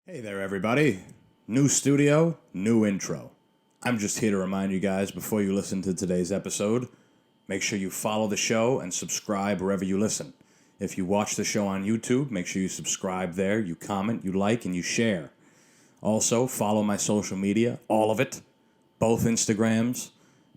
Hey there, everybody. New studio, new intro. I'm just here to remind you guys before you listen to today's episode, make sure you follow the show and subscribe wherever you listen. If you watch the show on YouTube, make sure you subscribe there, you comment, you like, and you share. Also, follow my social media, all of it, both Instagrams,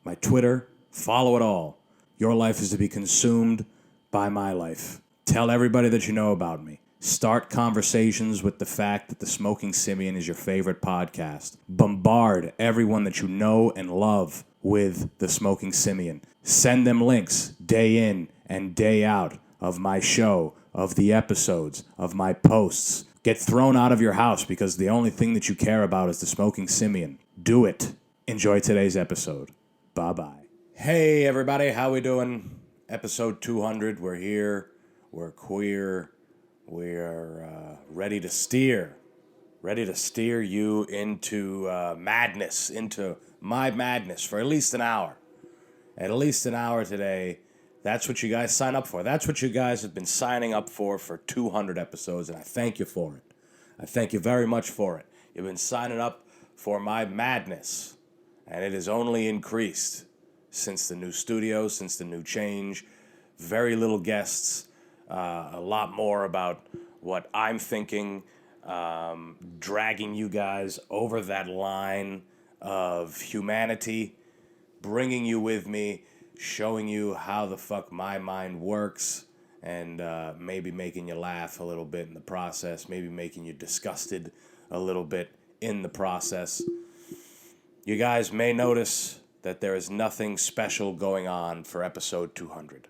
my Twitter, follow it all. Your life is to be consumed by my life. Tell everybody that you know about me. Start conversations with the fact that the Smoking Simian is your favorite podcast. Bombard everyone that you know and love with the Smoking Simian. Send them links day in and day out of my show, of the episodes, of my posts. Get thrown out of your house because the only thing that you care about is the Smoking Simian. Do it. Enjoy today's episode. Bye-bye. Hey, everybody. How we doing? Episode 200. We're here. We're queer. We are ready to steer you into madness, into my madness for at least an hour. At least an hour today. That's what you guys sign up for. That's what you guys have been signing up for 200 episodes, and I thank you for it. I thank you very much for it. You've been signing up for my madness, and it has only increased since the new studio, since the new change. Very little guests. A lot more about what I'm thinking, dragging you guys over that line of humanity, bringing you with me, showing you how the fuck my mind works, and maybe making you laugh a little bit in the process, maybe making you disgusted a little bit in the process. You guys may notice that there is nothing special going on for episode 200.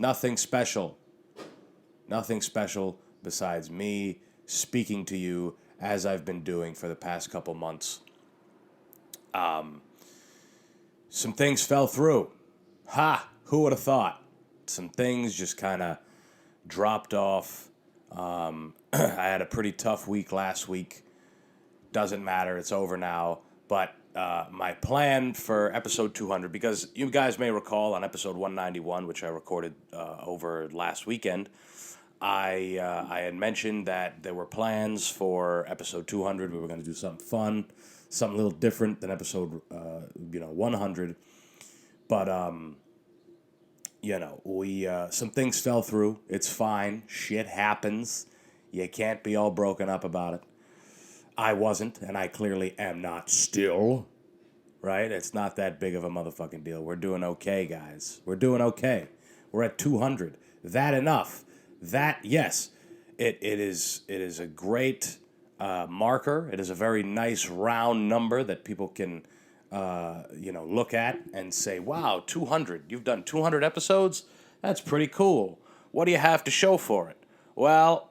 Nothing special. Nothing special besides me speaking to you as I've been doing for the past couple months. Some things fell through. Who would have thought? Some things just kind of dropped off. I had a pretty tough week last week. Doesn't matter. It's over now. But my plan for episode 200, because you guys may recall on episode 191, which I recorded over last weekend, I had mentioned that there were plans for episode 200. We were going to do something fun, something a little different than episode 100. But we some things fell through. It's fine. Shit happens. You can't be all broken up about it. I wasn't, and I clearly am not still, right? It's not that big of a motherfucking deal. We're doing okay, guys. We're doing okay. We're at 200. That enough. That, yes, it is a great marker. It is a very nice round number that people can, look at and say, wow, 200. You've done 200 episodes? That's pretty cool. What do you have to show for it? Well,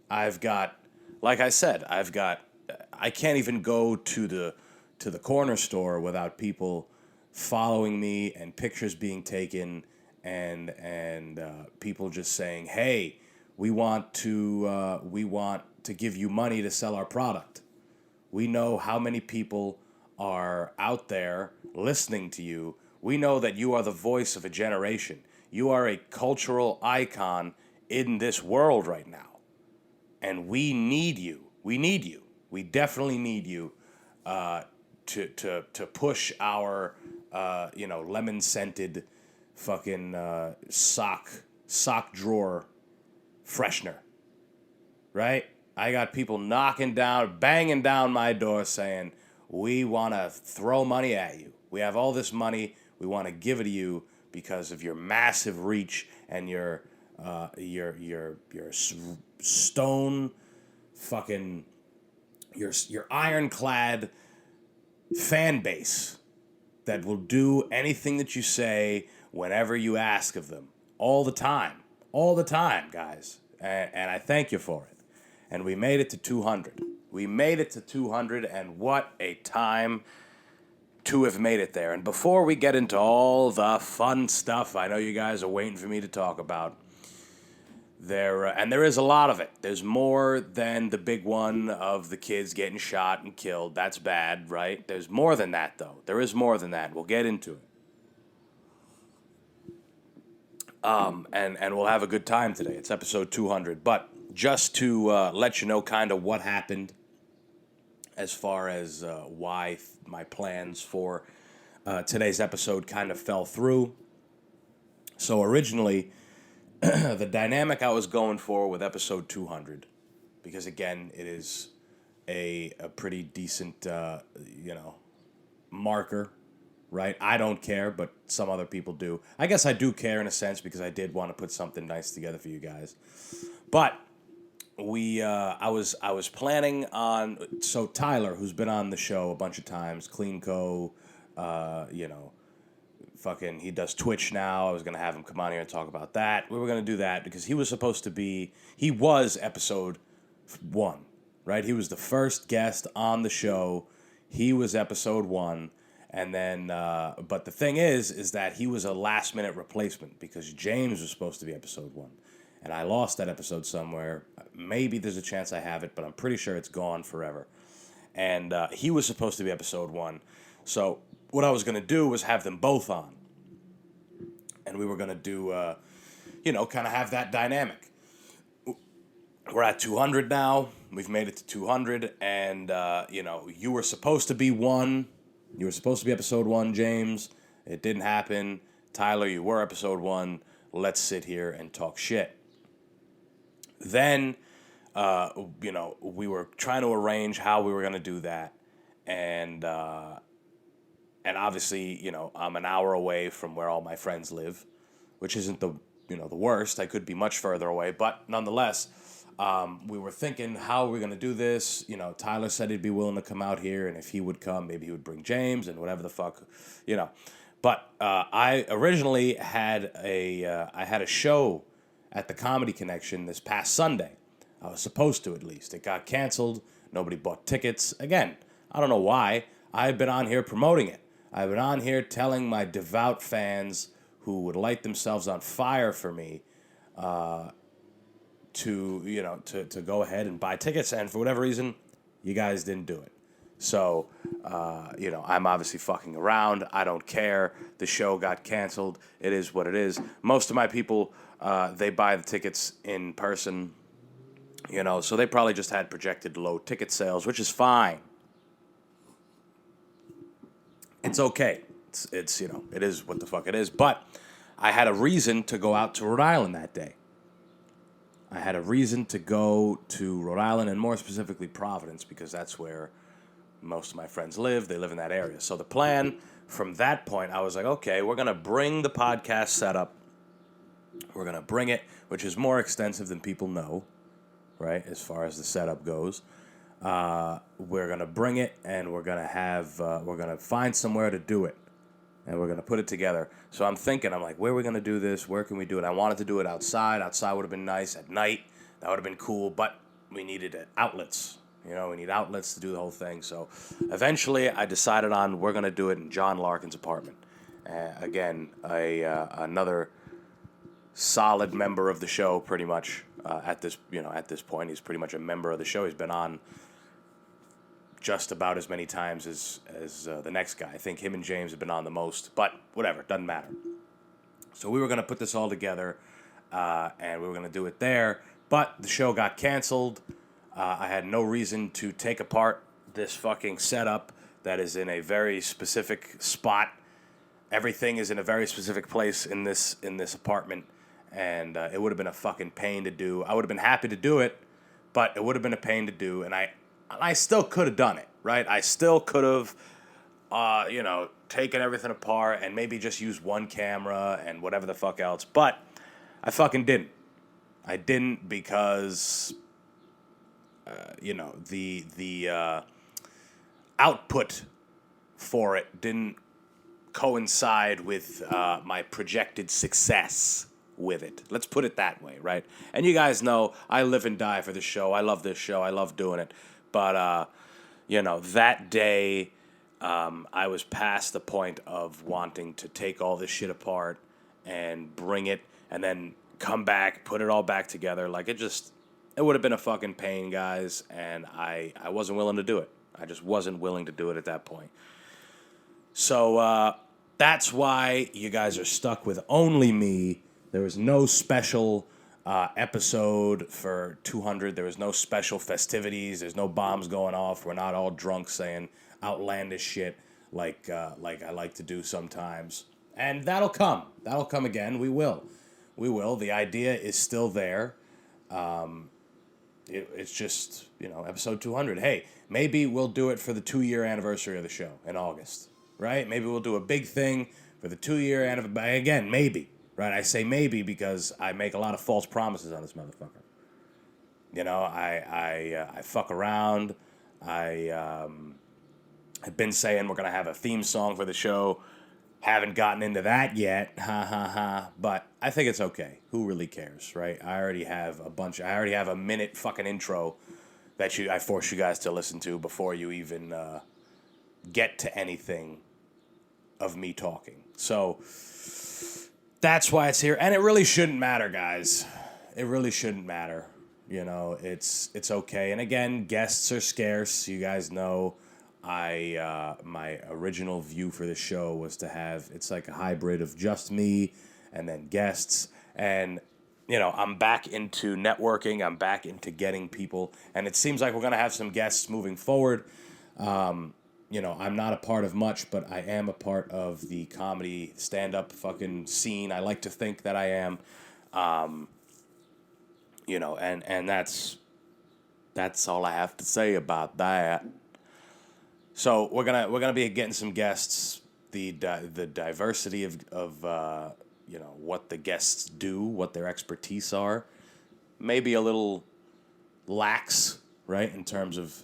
I've got... Like I said, I can't even go to the corner store without people following me and pictures being taken and people just saying, "Hey, we want to give you money to sell our product. We know how many people are out there listening to you. We know that you are the voice of a generation. You are a cultural icon in this world right now. And we need you. We need you. We definitely need you to push our lemon scented fucking sock drawer freshener. Right? I got people banging down my door saying, we want to throw money at you. We have all this money. We want to give it to you because of your massive reach and your stone fucking your ironclad fan base that will do anything that you say whenever you ask of them. All the time, guys. And I thank you for it. And we made it to 200. We made it to 200, and what a time to have made it there. And before we get into all the fun stuff I know you guys are waiting for me to talk about, there is a lot of it. There's more than the big one of the kids getting shot and killed. That's bad, right? There's more than that, though. There is more than that. We'll get into it. And we'll have a good time today. It's episode 200. But just to let you know kind of what happened as far as why my plans for today's episode kind of fell through. So originally, the dynamic I was going for with episode 200, because again, it is a pretty decent, marker, right? I don't care, but some other people do. I guess I do care in a sense because I did want to put something nice together for you guys. But I was planning on, so Tyler, who's been on the show a bunch of times, Clean Co, fucking, he does Twitch now. I was gonna have him come on here and talk about that. We were gonna do that because he was episode 1, right? He was the first guest on the show. He was episode 1, and then but the thing is that he was a last minute replacement because James was supposed to be episode 1, and I lost that episode somewhere. Maybe there's a chance I have it, but I'm pretty sure it's gone forever. And he was supposed to be episode 1, so what I was going to do was have them both on. And we were going to do, kind of have that dynamic. We're at 200 now. We've made it to 200. And, you were supposed to be 1. You were supposed to be episode 1, James. It didn't happen. Tyler, you were episode 1. Let's sit here and talk shit. Then, we were trying to arrange how we were going to do that. And obviously, I'm an hour away from where all my friends live, which isn't the worst. I could be much further away, but nonetheless, we were thinking, how are we going to do this? Tyler said he'd be willing to come out here, and if he would come, maybe he would bring James and whatever the fuck, But I originally had a show at the Comedy Connection this past Sunday. I was supposed to, at least. It got canceled. Nobody bought tickets. Again, I don't know why. I've been on here promoting it. I've been on here telling my devout fans who would light themselves on fire for me to go ahead and buy tickets. And for whatever reason, you guys didn't do it. So, I'm obviously fucking around. I don't care. The show got canceled. It is what it is. Most of my people, they buy the tickets in person, so they probably just had projected low ticket sales, which is fine. It's okay. It's it is what the fuck it is. But I had a reason to go out to Rhode Island that day. I had a reason to go to Rhode Island, and more specifically Providence, because that's where most of my friends live. They live in that area. So the plan from that point, I was like, okay, we're going to bring the podcast setup. We're going to bring it, which is more extensive than people know, right, as far as the setup goes. We're going to bring it, and we're going to find somewhere to do it, and we're going to put it together. So I'm like, where are we going to do this? Where can we do it? I wanted to do it outside. Outside would have been nice. At night, that would have been cool, but we needed outlets. We need outlets to do the whole thing. So eventually I decided on we're going to do it in John Larkin's apartment. Again, another solid member of the show pretty much at this point. He's pretty much a member of the show. He's been on just about as many times as the next guy. I think him and James have been on the most, but whatever, doesn't matter. So we were going to put this all together, and we were going to do it there, but the show got canceled. I had no reason to take apart this fucking setup that is in a very specific spot. Everything is in a very specific place in this apartment, and it would have been a fucking pain to do. I would have been happy to do it, but it would have been a pain to do, and I still could have done it, right? I still could have, taken everything apart and maybe just used one camera and whatever the fuck else, but I fucking didn't. I didn't because the output for it didn't coincide with my projected success with it. Let's put it that way, right? And you guys know I live and die for this show. I love this show. I love doing it. But, that day I was past the point of wanting to take all this shit apart and bring it and then come back, put it all back together. Like, it would have been a fucking pain, guys, and I wasn't willing to do it. I just wasn't willing to do it at that point. So that's why you guys are stuck with only me. There was no special episode for 200. There was no special festivities. There's no bombs going off. We're not all drunk saying outlandish shit like I like to do sometimes. And that'll come. That'll come again. We will. We will. The idea is still there. It's just, episode 200. Hey, maybe we'll do it for the 2-year anniversary of the show in August, right? Maybe we'll do a big thing for the 2-year anniversary. Again, maybe, right? I say maybe because I make a lot of false promises on this motherfucker. I fuck around. I've been saying we're going to have a theme song for the show. Haven't gotten into that yet, ha ha ha. But I think it's okay. Who really cares, right? I already have a minute fucking intro that I force you guys to listen to before you even get to anything of me talking. So that's why it's here, and it really shouldn't matter, guys. It really shouldn't matter. It's okay. And again, guests are scarce. You guys know. My original view for the show was to have, it's like a hybrid of just me and then guests. And, I'm back into networking. I'm back into getting people. And it seems like we're going to have some guests moving forward. I'm not a part of much, but I am a part of the comedy stand-up fucking scene. I like to think that I am. And that's all I have to say about that. So we're gonna be getting some guests. The diversity of what the guests do, what their expertise are, maybe a little lax, right, in terms of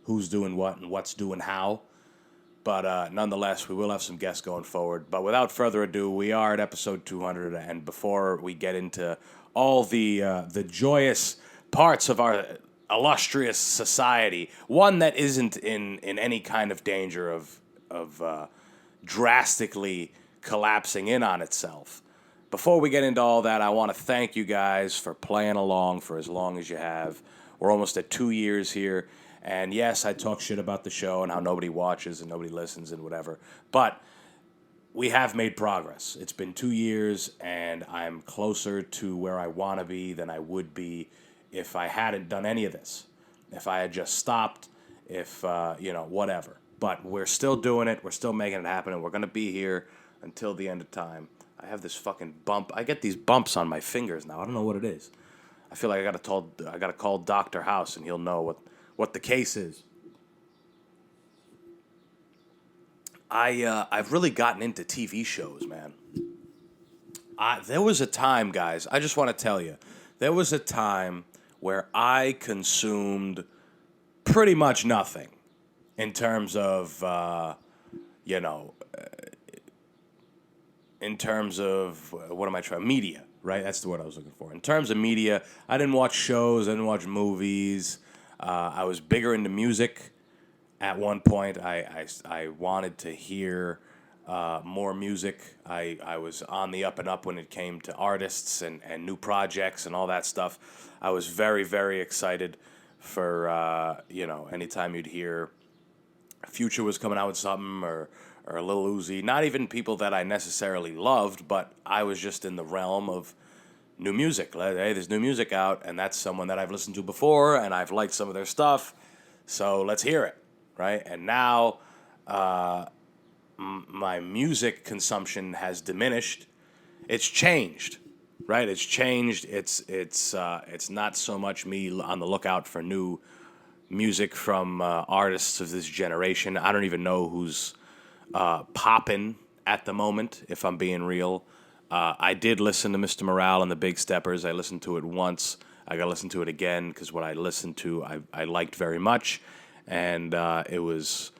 who's doing what and what's doing how. But nonetheless, we will have some guests going forward. But without further ado, we are at episode 200, and before we get into all the joyous parts of our illustrious society, one that isn't in any kind of danger of drastically collapsing in on itself. Before we get into all that, I want to thank you guys for playing along for as long as you have. We're almost at 2 years here, and yes, I talk shit about the show and how nobody watches and nobody listens and whatever, but we have made progress. It's been 2 years, and I'm closer to where I want to be than I would be if I hadn't done any of this, if I had just stopped, whatever. But we're still doing it. We're still making it happen, and we're going to be here until the end of time. I have this fucking bump. I get these bumps on my fingers now. I don't know what it is. I feel like I got to call Dr. House, and he'll know what the case is. I've really gotten into TV shows, man. There was a time, guys, I just want to tell you, there was a time where I consumed pretty much nothing in terms of, media, right? That's the word I was looking for. In terms of media, I didn't watch shows, I didn't watch movies. I was bigger into music. At one point, I wanted to hear more music. I was on the up and up when it came to artists and new projects and all that stuff. I was very, very excited for, anytime you'd hear Future was coming out with something or Lil Uzi. Not even people that I necessarily loved, but I was just in the realm of new music. Hey, there's new music out, and that's someone that I've listened to before, and I've liked some of their stuff, so let's hear it, right? And now my music consumption has diminished. It's changed, right? It's changed. It's not so much me on the lookout for new music from artists of this generation. I don't even know who's popping at the moment, if I'm being real. I did listen to Mr. Morale and the Big Steppers. I listened to it once. I got to listen to it again because what I listened to I liked very much, and it was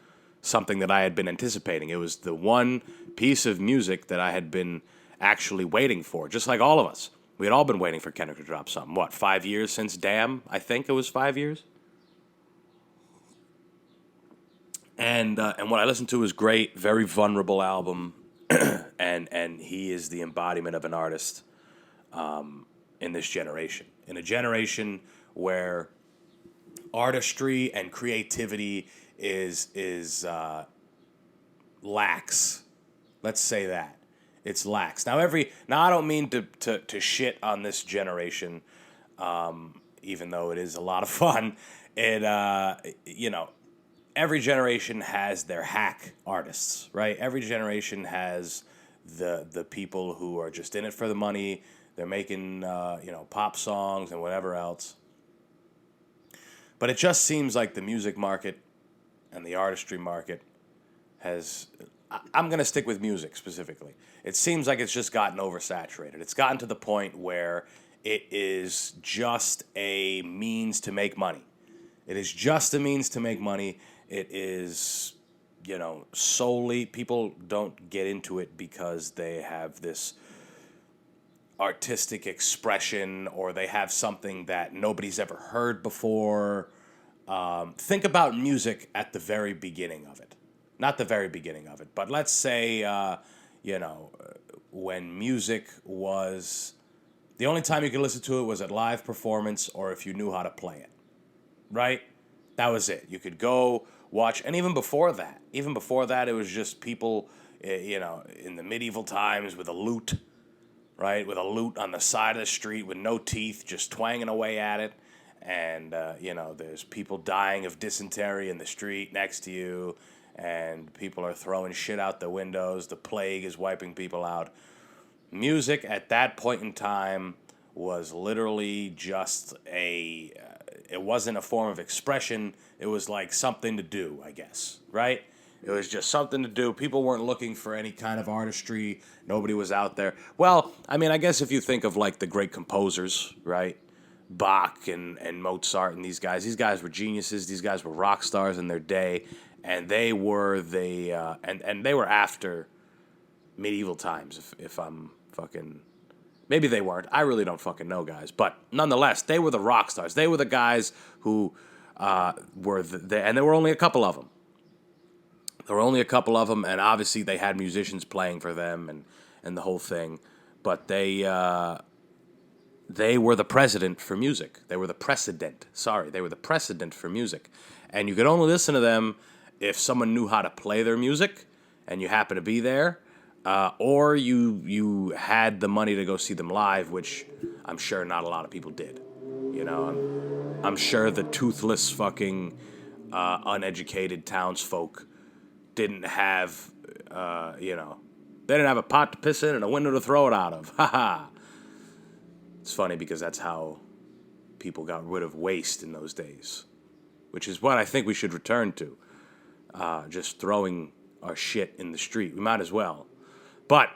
something that I had been anticipating. It was the one piece of music that I had been actually waiting for, just like all of us. We had all been waiting for Kendrick to drop something. 5 years since Damn? I think it was 5 years. And what I listened to was great, very vulnerable album, and he is the embodiment of an artist in this generation. In a generation where artistry and creativity is lax. Let's say that. It's lax. Now I don't mean to shit on this generation, even though it is a lot of fun. It every generation has their hack artists, right? Every generation has the people who are just in it for the money. They're making pop songs and whatever else. But it just seems like the music market and the artistry market has. I'm going to stick with music specifically. It seems like it's just gotten oversaturated. It's gotten to the point where it is just a means to make money. It is just a means to make money. It is, solely, people don't get into it because they have this artistic expression or they have something that nobody's ever heard before. Think about music at the very beginning of it. Not the very beginning of it, but let's say, when music was, the only time you could listen to it was at live performance or if you knew how to play it, right? That was it. You could go watch, and even before that, it was just people, in the medieval times with a lute, right? With a lute on the side of the street with no teeth, just twanging away at it. And, there's people dying of dysentery in the street next to you, and people are throwing shit out the windows. The plague is wiping people out. Music at that point in time was literally just it wasn't a form of expression. It was like something to do, I guess, right? It was just something to do. People weren't looking for any kind of artistry. Nobody was out there. Well, I mean, I guess if you think of like the great composers, right? Bach and Mozart and these guys were geniuses. These guys were rock stars in their day, and they were and they were after medieval times. If I'm fucking, maybe they weren't. I really don't fucking know, guys. But nonetheless, they were the rock stars. They were the guys who were and there were only a couple of them. There were only a couple of them, and obviously they had musicians playing for them and the whole thing. But they were the precedent for music. They were the precedent for music. And you could only listen to them if someone knew how to play their music and you happened to be there, or you had the money to go see them live, which I'm sure not a lot of people did. I'm sure the toothless fucking uneducated townsfolk didn't have, they didn't have a pot to piss in and a window to throw it out of. Ha ha. It's funny because that's how people got rid of waste in those days, which is what I think we should return to. Just throwing our shit in the street. We might as well. But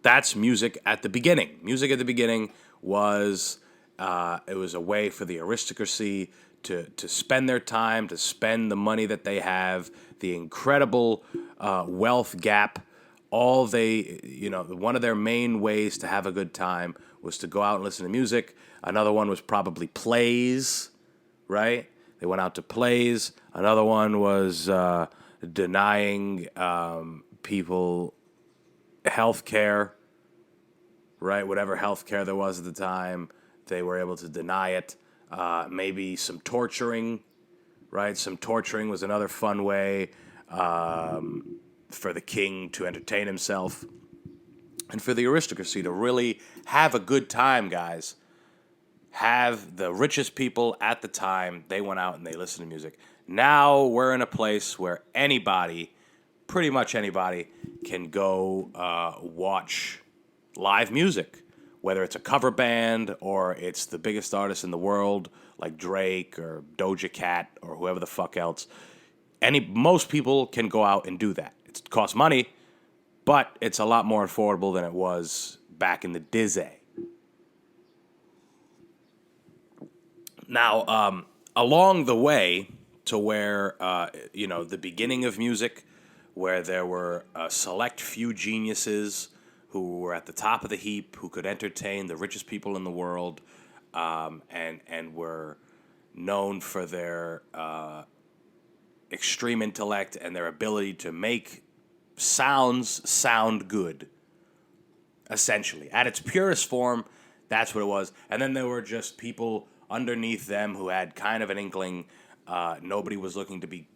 that's music at the beginning. Music at the beginning was, it was a way for the aristocracy to spend their time, to spend the money that they have, the incredible wealth gap. One of their main ways to have a good time was to go out and listen to music. Another one was probably plays, right? They went out to plays. Another one was denying people health care, right? Whatever health care there was at the time, they were able to deny it. Maybe some torturing, right? Some torturing was another fun way for the king to entertain himself. And for the aristocracy to really have a good time, guys. Have the richest people at the time, they went out and they listened to music. Now we're in a place where anybody, pretty much anybody, can go watch live music. Whether it's a cover band or it's the biggest artist in the world, like Drake or Doja Cat or whoever the fuck else. Most people can go out and do that. It costs money, but it's a lot more affordable than it was back in the day. Now, along the way to where, the beginning of music, where there were a select few geniuses who were at the top of the heap, who could entertain the richest people in the world, and were known for their extreme intellect and their ability to make sounds sound good, essentially. At its purest form, that's what it was. And then there were just people underneath them who had kind of an inkling. Nobody was looking to be,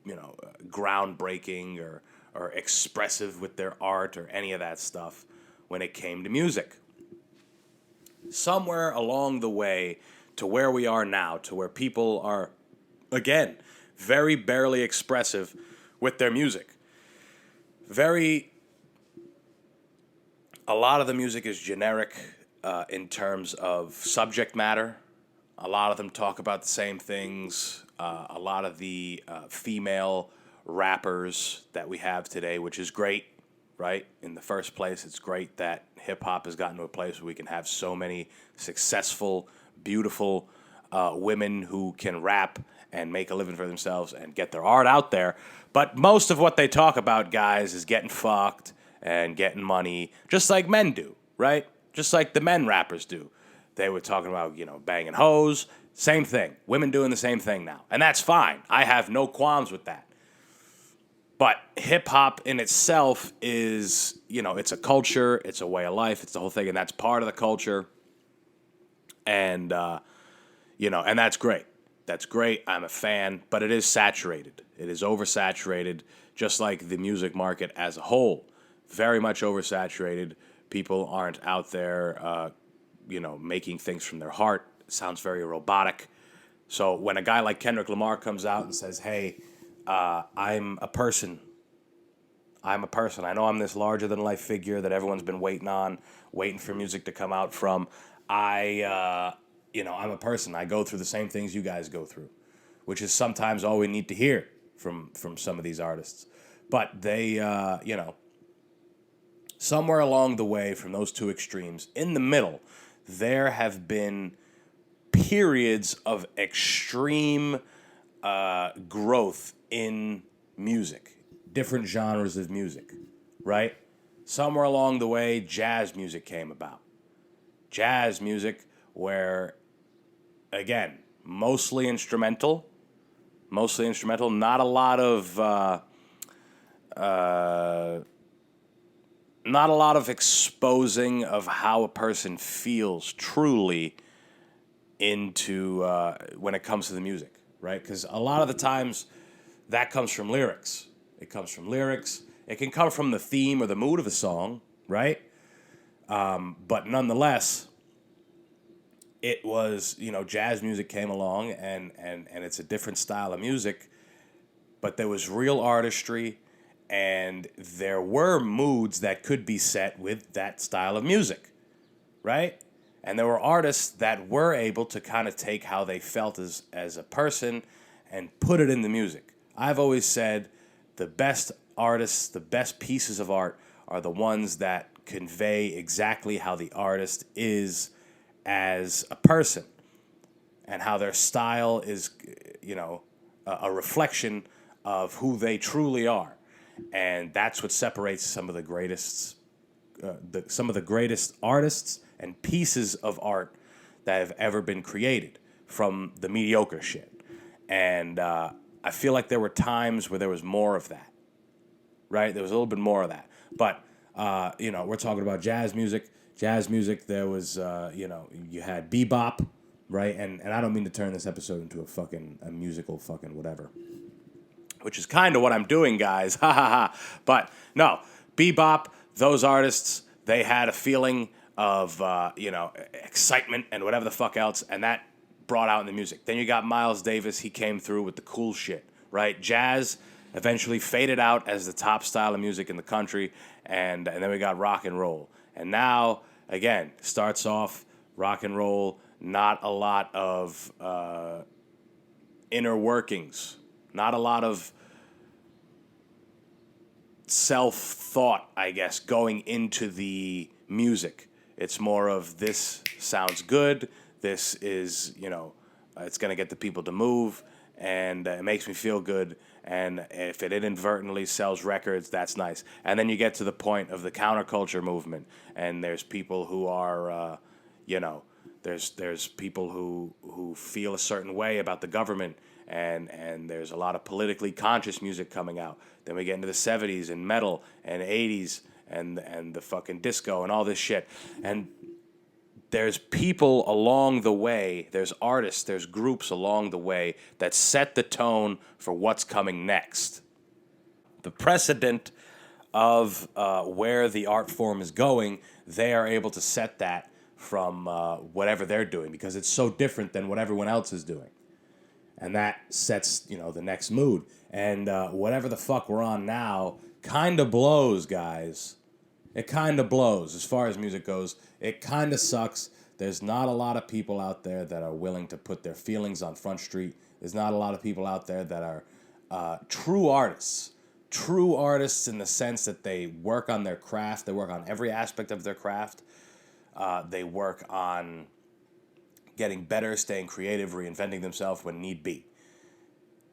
groundbreaking or expressive with their art or any of that stuff when it came to music. Somewhere along the way to where we are now, to where people are, again, very barely expressive with their music. A lot of the music is generic in terms of subject matter. A lot of them talk about the same things. A lot of the female rappers that we have today, which is great, right? In the first place, it's great that hip-hop has gotten to a place where we can have so many successful, beautiful women who can rap and make a living for themselves and get their art out there. But most of what they talk about, guys, is getting fucked and getting money, just like men do, right? Just like the men rappers do. They were talking about, banging hoes. Same thing. Women doing the same thing now. And that's fine. I have no qualms with that. But hip-hop in itself is, it's a culture. It's a way of life. It's the whole thing. And that's part of the culture. And, and that's great. That's great. I'm a fan. But it is saturated. It is oversaturated, just like the music market as a whole. Very much oversaturated. People aren't out there, making things from their heart. It sounds very robotic. So when a guy like Kendrick Lamar comes out and says, hey, I'm a person. I know I'm this larger-than-life figure that everyone's been waiting for music to come out from. I'm a person. I go through the same things you guys go through, which is sometimes all we need to hear from some of these artists. But they, somewhere along the way from those two extremes, in the middle, there have been periods of extreme growth in music, different genres of music, right? Somewhere along the way, jazz music came about. Jazz music where, again, mostly instrumental, not a lot of exposing of how a person feels truly into when it comes to the music, right? Because a lot of the times that comes from lyrics. It comes from lyrics. It can come from the theme or the mood of a song, right? But nonetheless, it was, jazz music came along and it's a different style of music, but there was real artistry. And there were moods that could be set with that style of music, right? And there were artists that were able to kind of take how they felt as a person and put it in the music. I've always said the best artists, the best pieces of art are the ones that convey exactly how the artist is as a person and how their style is, a reflection of who they truly are. And that's what separates some of the greatest artists and pieces of art that have ever been created from the mediocre shit. And I feel like there were times where there was more of that, right? There was a little bit more of that. But, we're talking about jazz music. Jazz music, there was, you had bebop, right? And I don't mean to turn this episode into a musical fucking whatever, which is kind of what I'm doing, guys. Ha ha ha. But no, bebop, those artists, they had a feeling of, excitement and whatever the fuck else, and that brought out in the music. Then you got Miles Davis. He came through with the cool shit, right? Jazz eventually faded out as the top style of music in the country, and then we got rock and roll. And now, again, starts off rock and roll, not a lot of inner workings. Not a lot of self-thought, I guess, going into the music. It's more of this sounds good, this is, it's going to get the people to move, and it makes me feel good, and if it inadvertently sells records, that's nice. And then you get to the point of the counterculture movement, and there's people who are, there's people who feel a certain way about the government, and there's a lot of politically conscious music coming out. Then we get into the 70s and metal and 80s and the fucking disco and all this shit. And there's people along the way, there's artists, there's groups along the way that set the tone for what's coming next. the precedent of where the art form is going, they are able to set that from whatever they're doing because it's so different than what everyone else is doing. And that sets, the next mood. And whatever the fuck we're on now kind of blows, guys. It kind of blows as far as music goes. It kind of sucks. There's not a lot of people out there that are willing to put their feelings on Front Street. There's not a lot of people out there that are true artists. True artists in the sense that they work on their craft. They work on every aspect of their craft. They work on getting better, staying creative, reinventing themselves when need be.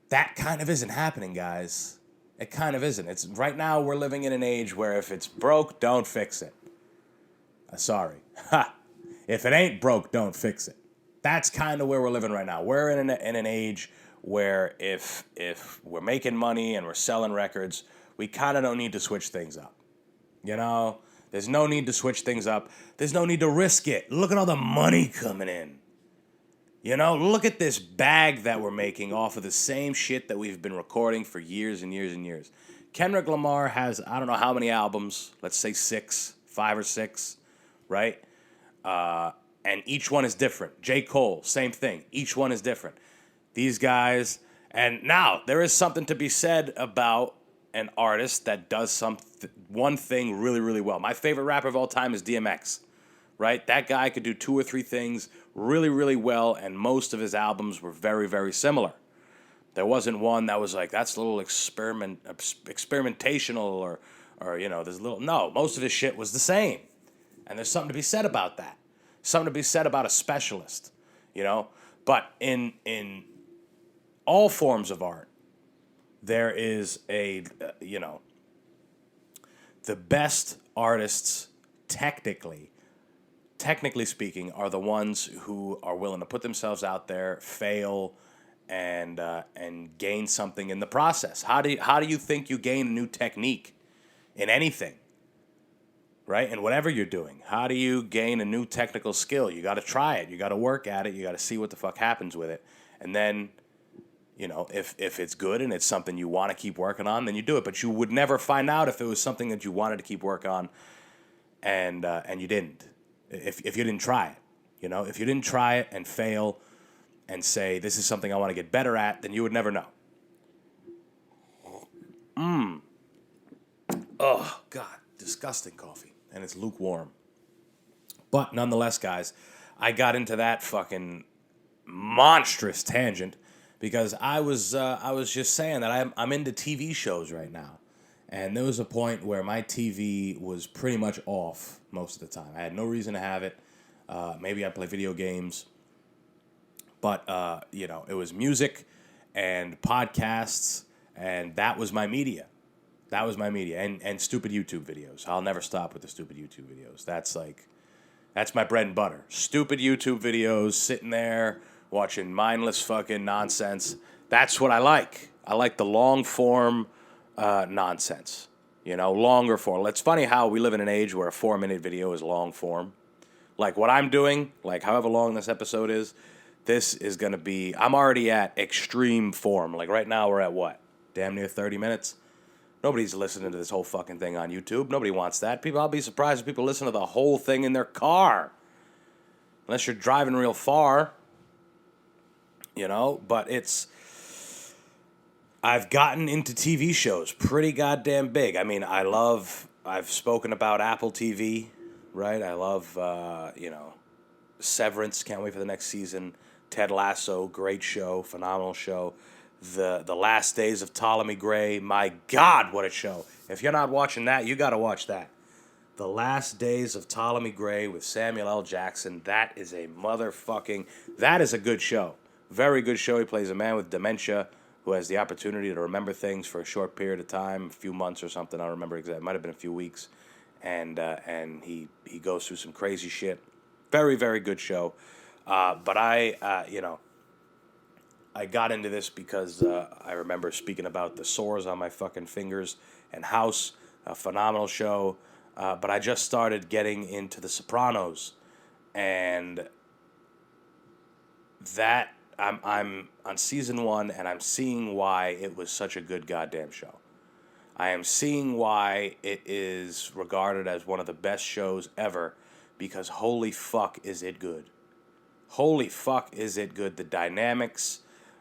That kind of isn't happening, guys. It kind of isn't. It's right now we're living in an age where if it's broke, don't fix it. Sorry. Ha! If it ain't broke, don't fix it. That's kind of where we're living right now. We're in an age where if we're making money and we're selling records, we kind of don't need to switch things up. There's no need to switch things up. There's no need to risk it. Look at all the money coming in. Look at this bag that we're making off of the same shit that we've been recording for years and years and years. Kendrick Lamar has, I don't know how many albums, let's say 5 or 6, right? And each one is different. J. Cole, same thing. Each one is different. These guys, and now there is something to be said about an artist that does one thing really, really well. My favorite rapper of all time is DMX, right? That guy could do 2 or 3 things really, really well, and most of his albums were very, very similar. There wasn't one that was like, that's a little experimentational or there's a little... No, most of his shit was the same. And there's something to be said about that. Something to be said about a specialist, But in all forms of art, there is the best artists, technically speaking, are the ones who are willing to put themselves out there, fail, and gain something in the process. How do you think you gain a new technique in anything? Right? And whatever you're doing, how do you gain a new technical skill? You got to try it. You got to work at it. You got to see what the fuck happens with it. And then, if it's good and it's something you want to keep working on, then you do it. But you would never find out if it was something that you wanted to keep working on and you didn't. If you didn't try it. If you didn't try it and fail and say, this is something I want to get better at, then you would never know. Oh, God. Disgusting coffee. And it's lukewarm. But nonetheless, guys, I got into that fucking monstrous tangent because I was just saying that I'm into TV shows right now. And there was a point where my TV was pretty much off most of the time. I had no reason to have it. Maybe I'd play video games. But, it was music and podcasts, and that was my media. That was my media. And stupid YouTube videos. I'll never stop with the stupid YouTube videos. That's my bread and butter. Stupid YouTube videos, sitting there, watching mindless fucking nonsense. That's what I like. I like the long form nonsense. Longer form. It's funny how we live in an age where a 4-minute video is long form. Like what I'm doing, like however long this episode is, this is going to be... I'm already at extreme form. Like right now we're at what? Damn near 30 minutes? Nobody's listening to this whole fucking thing on YouTube. Nobody wants that. I'll be surprised if people listen to the whole thing in their car. Unless you're driving real far. But I've gotten into TV shows pretty goddamn big. I mean, I've spoken about Apple TV, right? I love, Severance, can't wait for the next season. Ted Lasso, great show, phenomenal show. The Last Days of Ptolemy Gray, my God, what a show. If you're not watching that, you got to watch that. The Last Days of Ptolemy Gray with Samuel L. Jackson, that is a good show. Very good show. He plays a man with dementia who has the opportunity to remember things for a short period of time, a few months or something. I don't remember exactly. It might have been a few weeks. And he goes through some crazy shit. Very, very good show. But I got into this because I remember speaking about the sores on my fucking fingers and House, a phenomenal show. But I just started getting into The Sopranos, and that I'm on season 1, and I'm seeing why it was such a good goddamn show. I am seeing why it is regarded as one of the best shows ever, because holy fuck is it good. Holy fuck is it good. The dynamics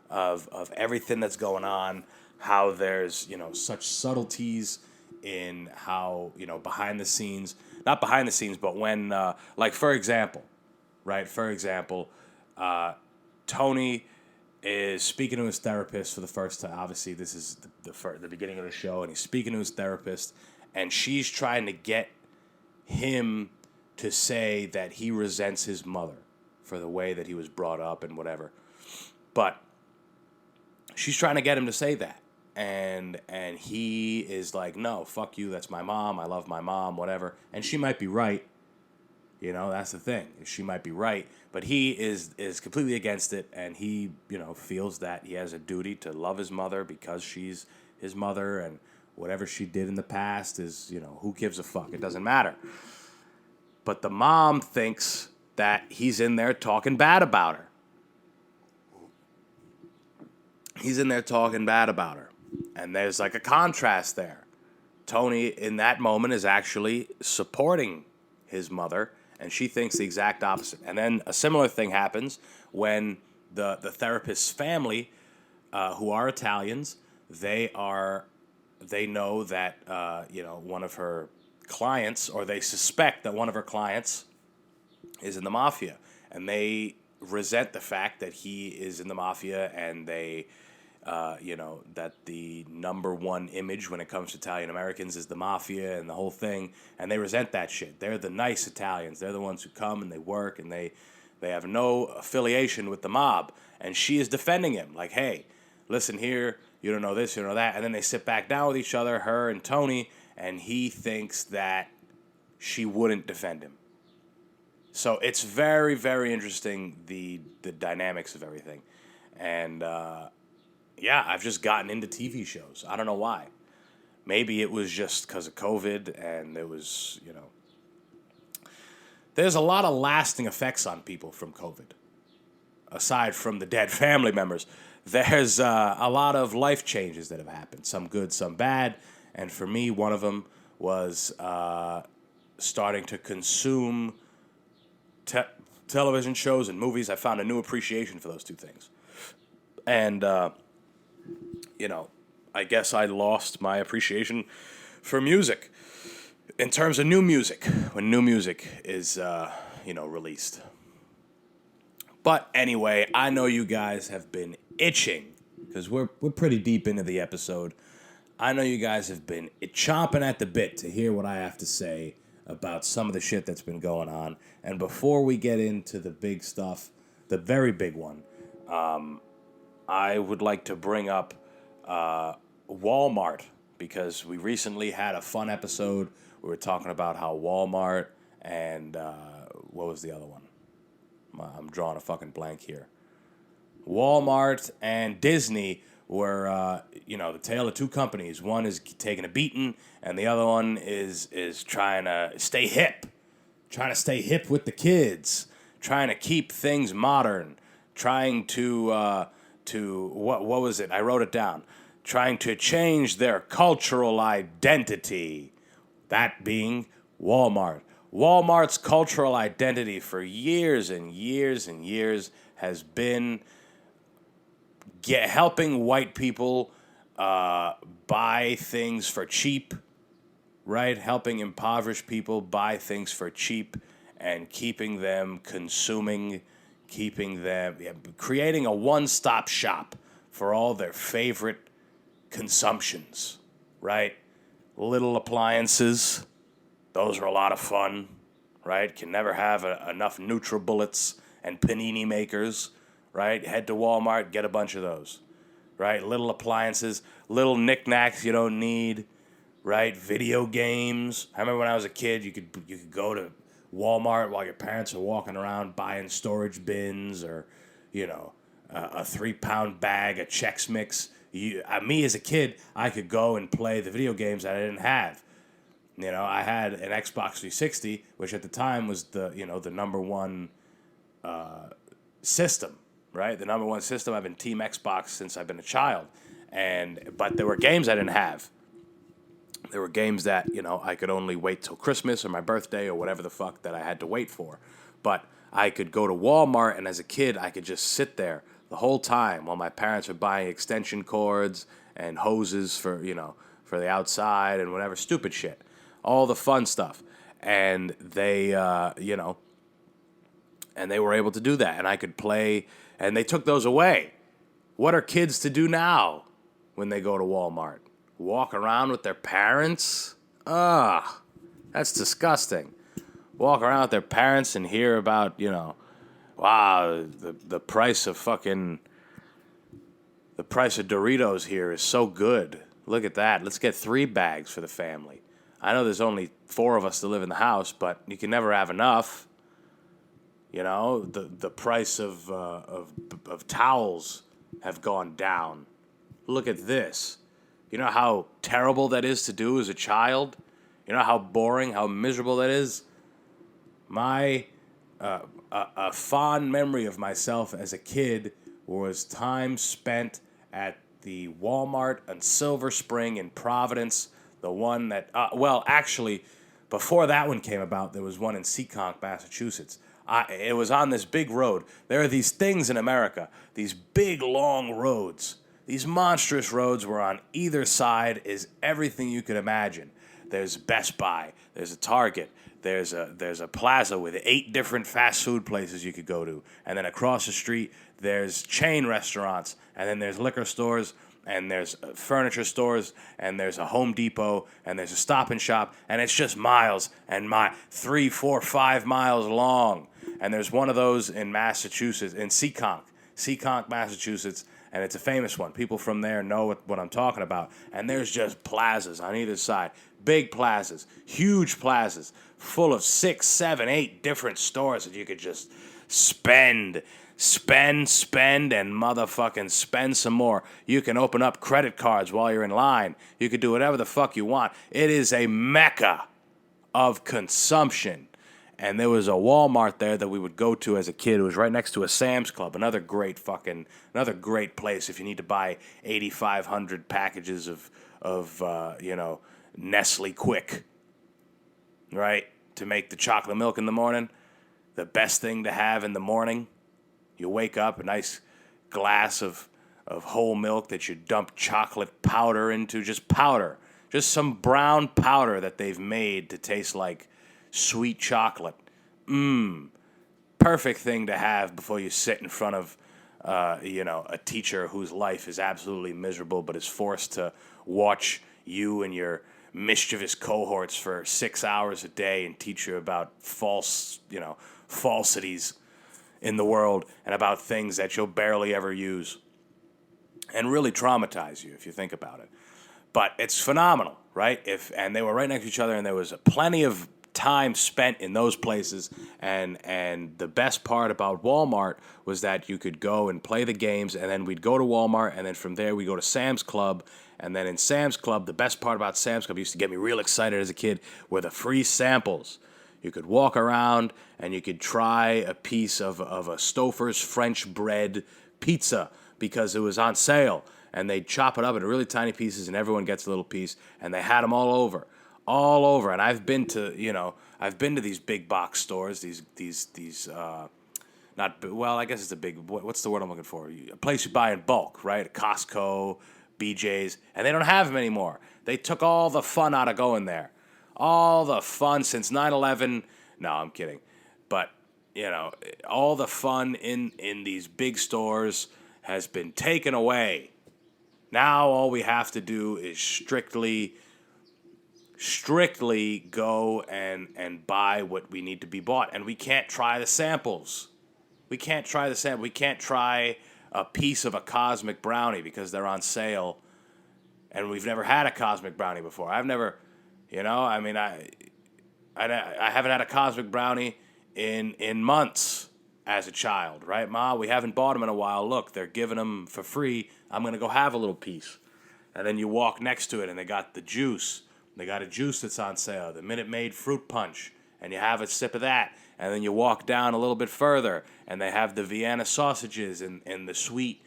of everything that's going on, how there's, such subtleties in how, behind the scenes, not behind the scenes, but when, like, for example, Tony is speaking to his therapist for the first time. Obviously, this is the beginning of the show, and he's speaking to his therapist, and she's trying to get him to say that he resents his mother for the way that he was brought up and whatever. But she's trying to get him to say that. And he is like, no, fuck you, that's my mom, I love my mom, whatever. And she might be right. That's the thing. She might be right. But he is completely against it, and he, feels that he has a duty to love his mother because she's his mother, and whatever she did in the past is, who gives a fuck? It doesn't matter. But the mom thinks that he's in there talking bad about her. And there's like a contrast there. Tony, in that moment, is actually supporting his mother, and she thinks the exact opposite. And then a similar thing happens when the therapist's family, who are Italians, they know that one of her clients, or they suspect that one of her clients is in the mafia, and they resent the fact that he is in the mafia, and they that the number one image when it comes to Italian Americans is the mafia and the whole thing, and they resent that shit. They're the nice Italians. They're the ones who come and they work, and they have no affiliation with the mob. And she is defending him, like, hey, listen here, you don't know this, you don't know that. And then they sit back down with each other, her and Tony, and he thinks that she wouldn't defend him. So it's very, very interesting, the dynamics of everything. And yeah, I've just gotten into TV shows. I don't know why. Maybe it was just because of COVID, and there was, there's a lot of lasting effects on people from COVID. Aside from the dead family members, there's a lot of life changes that have happened. Some good, some bad. And for me, one of them was starting to consume television shows and movies. I found a new appreciation for those two things. And I guess I lost my appreciation for music in terms of new music, when new music is, released. But anyway, I know you guys have been itching, because we're pretty deep into the episode. I know you guys have been chomping at the bit to hear what I have to say about some of the shit that's been going on. And before we get into the big stuff, the very big one, I would like to bring up Walmart, because we recently had a fun episode. We were talking about how Walmart and what was the other one? I'm drawing a fucking blank here. Walmart and Disney were, the tale of two companies. One is taking a beating, and the other one is trying to stay hip with the kids, trying to keep things modern, trying to what was it? I wrote it down. Trying to change their cultural identity. That being Walmart. Walmart's cultural identity for years and years and years has been helping white people buy things for cheap, right? Helping impoverished people buy things for cheap and keeping them consuming, creating a one-stop shop for all their favorite consumptions, right? Little appliances, those are a lot of fun, right? Can never have enough NutriBullets and panini makers, right? Head to Walmart, get a bunch of those, right? Little appliances, little knickknacks you don't need, right? Video games. I remember when I was a kid, you could go to Walmart while your parents are walking around buying storage bins, or, a 3-pound bag of Chex Mix. Me as a kid, I could go and play the video games that I didn't have. I had an Xbox 360, which at the time was the number one system, right? The number one system. I've been Team Xbox since I've been a child, but there were games I didn't have. There were games that, I could only wait till Christmas or my birthday or whatever the fuck that I had to wait for. But I could go to Walmart, and as a kid, I could just sit there the whole time while my parents were buying extension cords and hoses for the outside and whatever stupid shit. All the fun stuff. And and they were able to do that. And I could play, and they took those away. What are kids to do now when they go to Walmart? Walk around with their parents? Ugh, that's disgusting. Walk around with their parents and hear about, wow, the price of Doritos here is so good. Look at that. Let's get 3 bags for the family. I know there's only 4 of us to live in the house, but you can never have enough. The price of towels have gone down. Look at this. You know how terrible that is to do as a child? You know how boring, how miserable that is? My a fond memory of myself as a kid was time spent at the Walmart on Silver Spring in Providence. The one that, actually, before that one came about, there was one in Seekonk, Massachusetts. It was on this big road. There are these things in America, these big, long roads. These monstrous roads where on either side is everything you could imagine. There's Best Buy, there's a Target, there's a plaza with 8 different fast food places you could go to. And then across the street, there's chain restaurants, and then there's liquor stores, and there's furniture stores, and there's a Home Depot, and there's a Stop and Shop, and it's just miles and 3, 4, 5 miles long. And there's one of those in Massachusetts, in Seekonk, Massachusetts, and it's a famous one. People from there know what I'm talking about. And there's just plazas on either side. Big plazas, huge plazas, full of 6, 7, 8 different stores that you could just spend, and motherfucking spend some more. You can open up credit cards while you're in line. You could do whatever the fuck you want. It is a mecca of consumption. And there was a Walmart there that we would go to as a kid. It was right next to a Sam's Club, another great place if you need to buy 8,500 packages of Nestle Quick, right? To make the chocolate milk in the morning. The best thing to have in the morning. You wake up, a nice glass of whole milk that you dump chocolate powder into, just powder. Just some brown powder that they've made to taste like sweet chocolate. Perfect thing to have before you sit in front of, a teacher whose life is absolutely miserable but is forced to watch you and your mischievous cohorts for 6 hours a day and teach you about falsities in the world and about things that you'll barely ever use and really traumatize you if you think about it. But it's phenomenal, right? And they were right next to each other, and there was plenty of time spent in those places, and the best part about Walmart was that you could go and play the games, and then we'd go to Walmart, and then from there we go to Sam's Club, and then in Sam's Club, the best part about Sam's Club used to get me real excited as a kid were the free samples. You could walk around and you could try a piece of a Stouffer's French bread pizza because it was on sale, and they'd chop it up into really tiny pieces, and everyone gets a little piece, and they had them all over. And I've been to these big box stores, I guess it's a big, what's the word I'm looking for? A place you buy in bulk, right? Costco, BJ's, and they don't have them anymore. They took all the fun out of going there. All the fun since 9/11. No, I'm kidding. But, all the fun in these big stores has been taken away. Now all we have to do is strictly go and buy what we need to be bought. And we can't try the samples. We can't try a piece of a cosmic brownie because they're on sale. And we've never had a cosmic brownie before. I've never, I haven't had a cosmic brownie in months as a child, right, Ma? We haven't bought them in a while. Look, they're giving them for free. I'm going to go have a little piece. And then you walk next to it, and they got the juice. They got a juice that's on sale, the Minute Maid fruit punch, and you have a sip of that. And then you walk down a little bit further, and they have the Vienna sausages and the sweet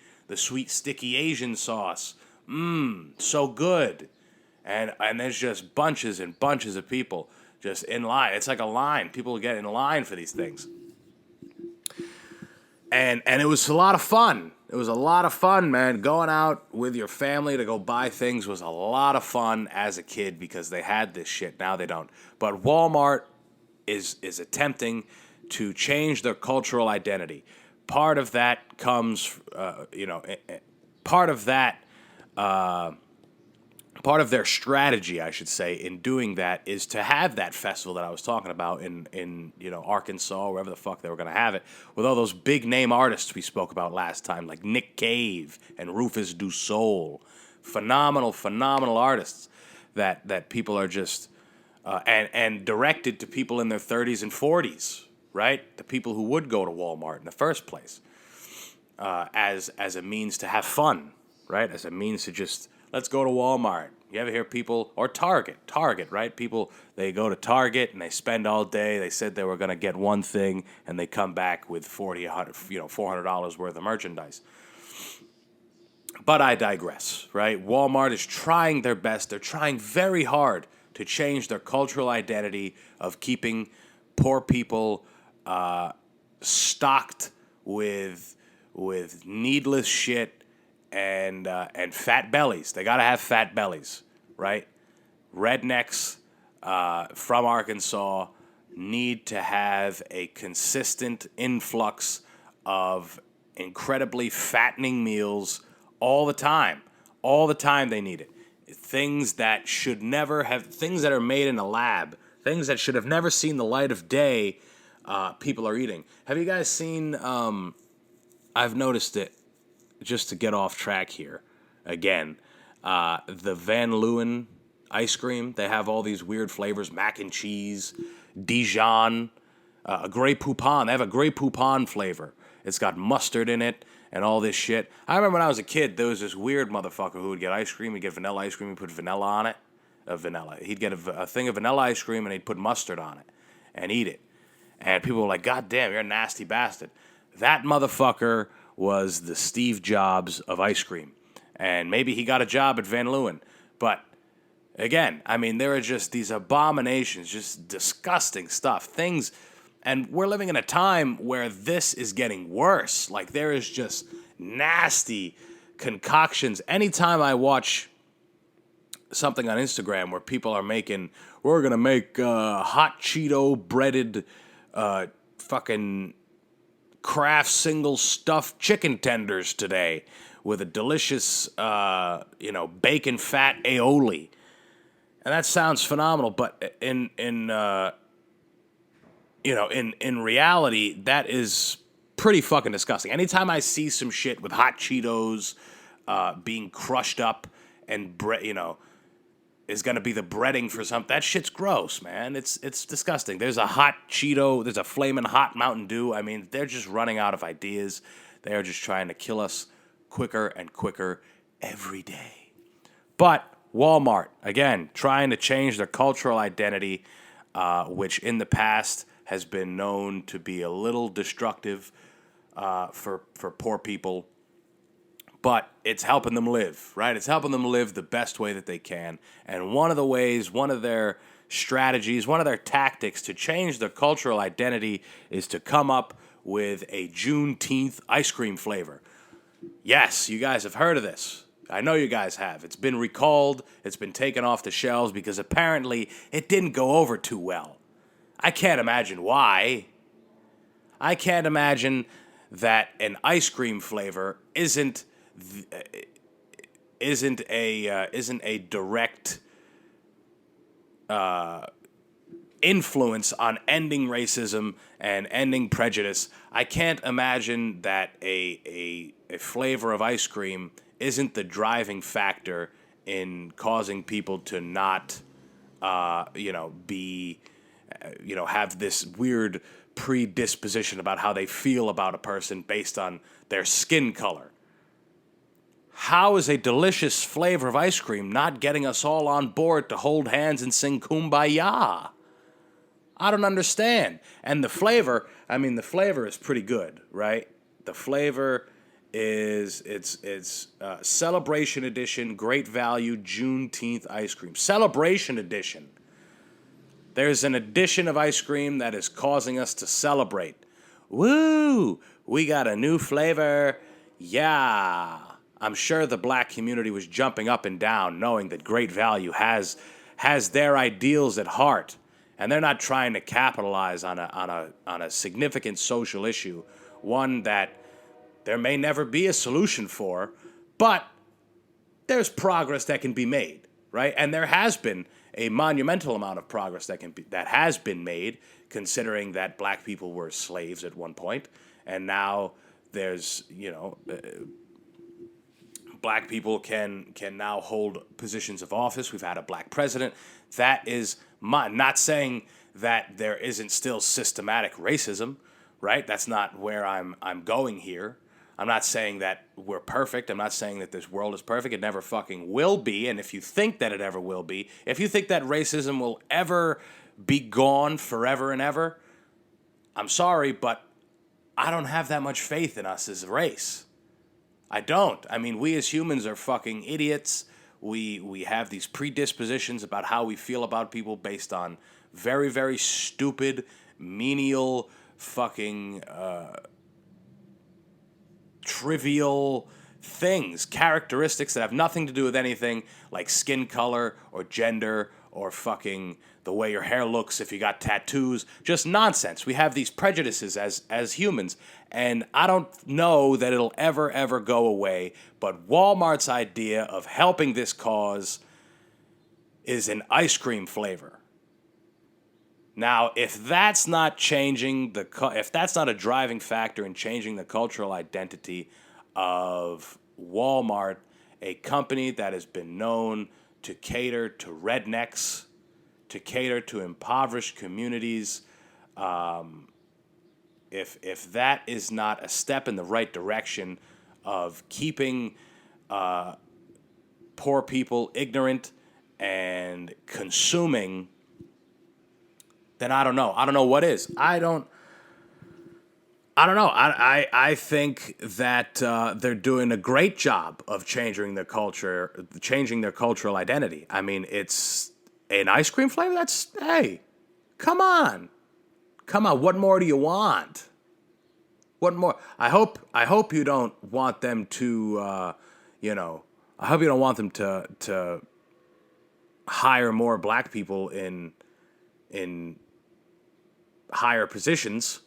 sticky Asian sauce. So good. And there's just bunches and bunches of people just in line. It's like a line. People get in line for these things. And it was a lot of fun. It was a lot of fun, man. Going out with your family to go buy things was a lot of fun as a kid because they had this shit. Now they don't. But Walmart is attempting to change their cultural identity. Part of that comes, part of that, part of their strategy, I should say, in doing that is to have that festival that I was talking about in Arkansas, wherever the fuck they were going to have it, with all those big name artists we spoke about last time, like Nick Cave and Rufus Du Sol. Phenomenal artists that people are just, and directed to people in their 30s and 40s, right? The people who would go to Walmart in the first place, as a means to have fun, right? As a means to just, let's go to Walmart. You ever hear people, or Target, right? People, they go to Target and they spend all day. They said they were going to get one thing and they come back with $400 worth of merchandise. But I digress, right? Walmart is trying their best. They're trying very hard to change their cultural identity of keeping poor people stocked with needless shit and fat bellies. They gotta have fat bellies, right? Rednecks from Arkansas need to have a consistent influx of incredibly fattening meals all the time. All the time they need it. Things that should never have, things that are made in a lab, things that should have never seen the light of day, people are eating. Have you guys seen, I've noticed it, just to get off track here, again, the Van Leeuwen ice cream. They have all these weird flavors, mac and cheese, Dijon, a Grey Poupon. They have a Grey Poupon flavor. It's got mustard in it and all this shit. I remember when I was a kid, there was this weird motherfucker who would get ice cream. He'd get vanilla ice cream. He'd put vanilla on it. He'd get a thing of vanilla ice cream and he'd put mustard on it and eat it. And people were like, God damn, you're a nasty bastard. That motherfucker was the Steve Jobs of ice cream. And maybe he got a job at Van Leeuwen. But again, I mean, there are just these abominations, just disgusting stuff. Things. And we're living in a time where this is getting worse. Like, there is just nasty concoctions. Anytime I watch something on Instagram where people are making, we're going to make hot Cheeto breaded fucking Kraft single stuffed chicken tenders today with a delicious, bacon fat aioli. And that sounds phenomenal, but in reality, that is pretty fucking disgusting. Anytime I see some shit with hot Cheetos being crushed up and is gonna be the breading for something, that shit's gross, man. It's disgusting. There's a hot Cheeto, there's a flaming hot Mountain Dew. I mean, they're just running out of ideas. They are just trying to kill us quicker and quicker every day. But Walmart, again, trying to change their cultural identity, which in the past has been known to be a little destructive for poor people, but it's helping them live, right? It's helping them live the best way that they can. And one of the ways, one of their strategies, one of their tactics to change their cultural identity is to come up with a Juneteenth ice cream flavor. Yes, you guys have heard of this. I know you guys have. It's been recalled. It's been taken off the shelves because apparently it didn't go over too well. I can't imagine why. I can't imagine that an ice cream flavor isn't a direct influence on ending racism and ending prejudice. I can't imagine that a flavor of ice cream isn't the driving factor in causing people to not, have this weird predisposition about how they feel about a person based on their skin color. How is a delicious flavor of ice cream not getting us all on board to hold hands and sing Kumbaya? I don't understand. And the flavor is pretty good, right? The flavor is it's Celebration Edition, Great Value Juneteenth ice cream. Celebration Edition. There's an edition of ice cream that is causing us to celebrate. Woo! We got a new flavor. Yeah. I'm sure the black community was jumping up and down knowing that Great Value has their ideals at heart, and they're not trying to capitalize on a significant social issue, one that there may never be a solution for, but there's progress that can be made, right? And there has been a monumental amount of progress that has been made, considering that black people were slaves at one point, and now there's, black people can now hold positions of office. We've had a black president. That is not saying that there isn't still systematic racism, right? That's not where I'm going here. I'm not saying that we're perfect. I'm not saying that this world is perfect. It never fucking will be. And if you think that it ever will be, if you think that racism will ever be gone forever and ever, I'm sorry, but I don't have that much faith in us as a race. I don't. I mean, we as humans are fucking idiots. We have these predispositions about how we feel about people based on very, very stupid, menial, fucking trivial things, characteristics that have nothing to do with anything like skin color or gender or fucking the way your hair looks if you got tattoos. Just nonsense. We have these prejudices as humans, and I don't know that it'll ever go away, but Walmart's idea of helping this cause is an ice cream flavor. Now, if that's not if that's not a driving factor in changing the cultural identity of Walmart, a company that has been known to cater to rednecks, to cater to impoverished communities, if that is not a step in the right direction of keeping poor people ignorant and consuming, then I don't know. I don't know what is. I don't know. I think that they're doing a great job of changing their cultural identity. I mean, it's an ice cream flavor. Hey, come on. What more do you want? What more? I hope you don't want them to, I hope you don't want them to hire more black people in higher positions,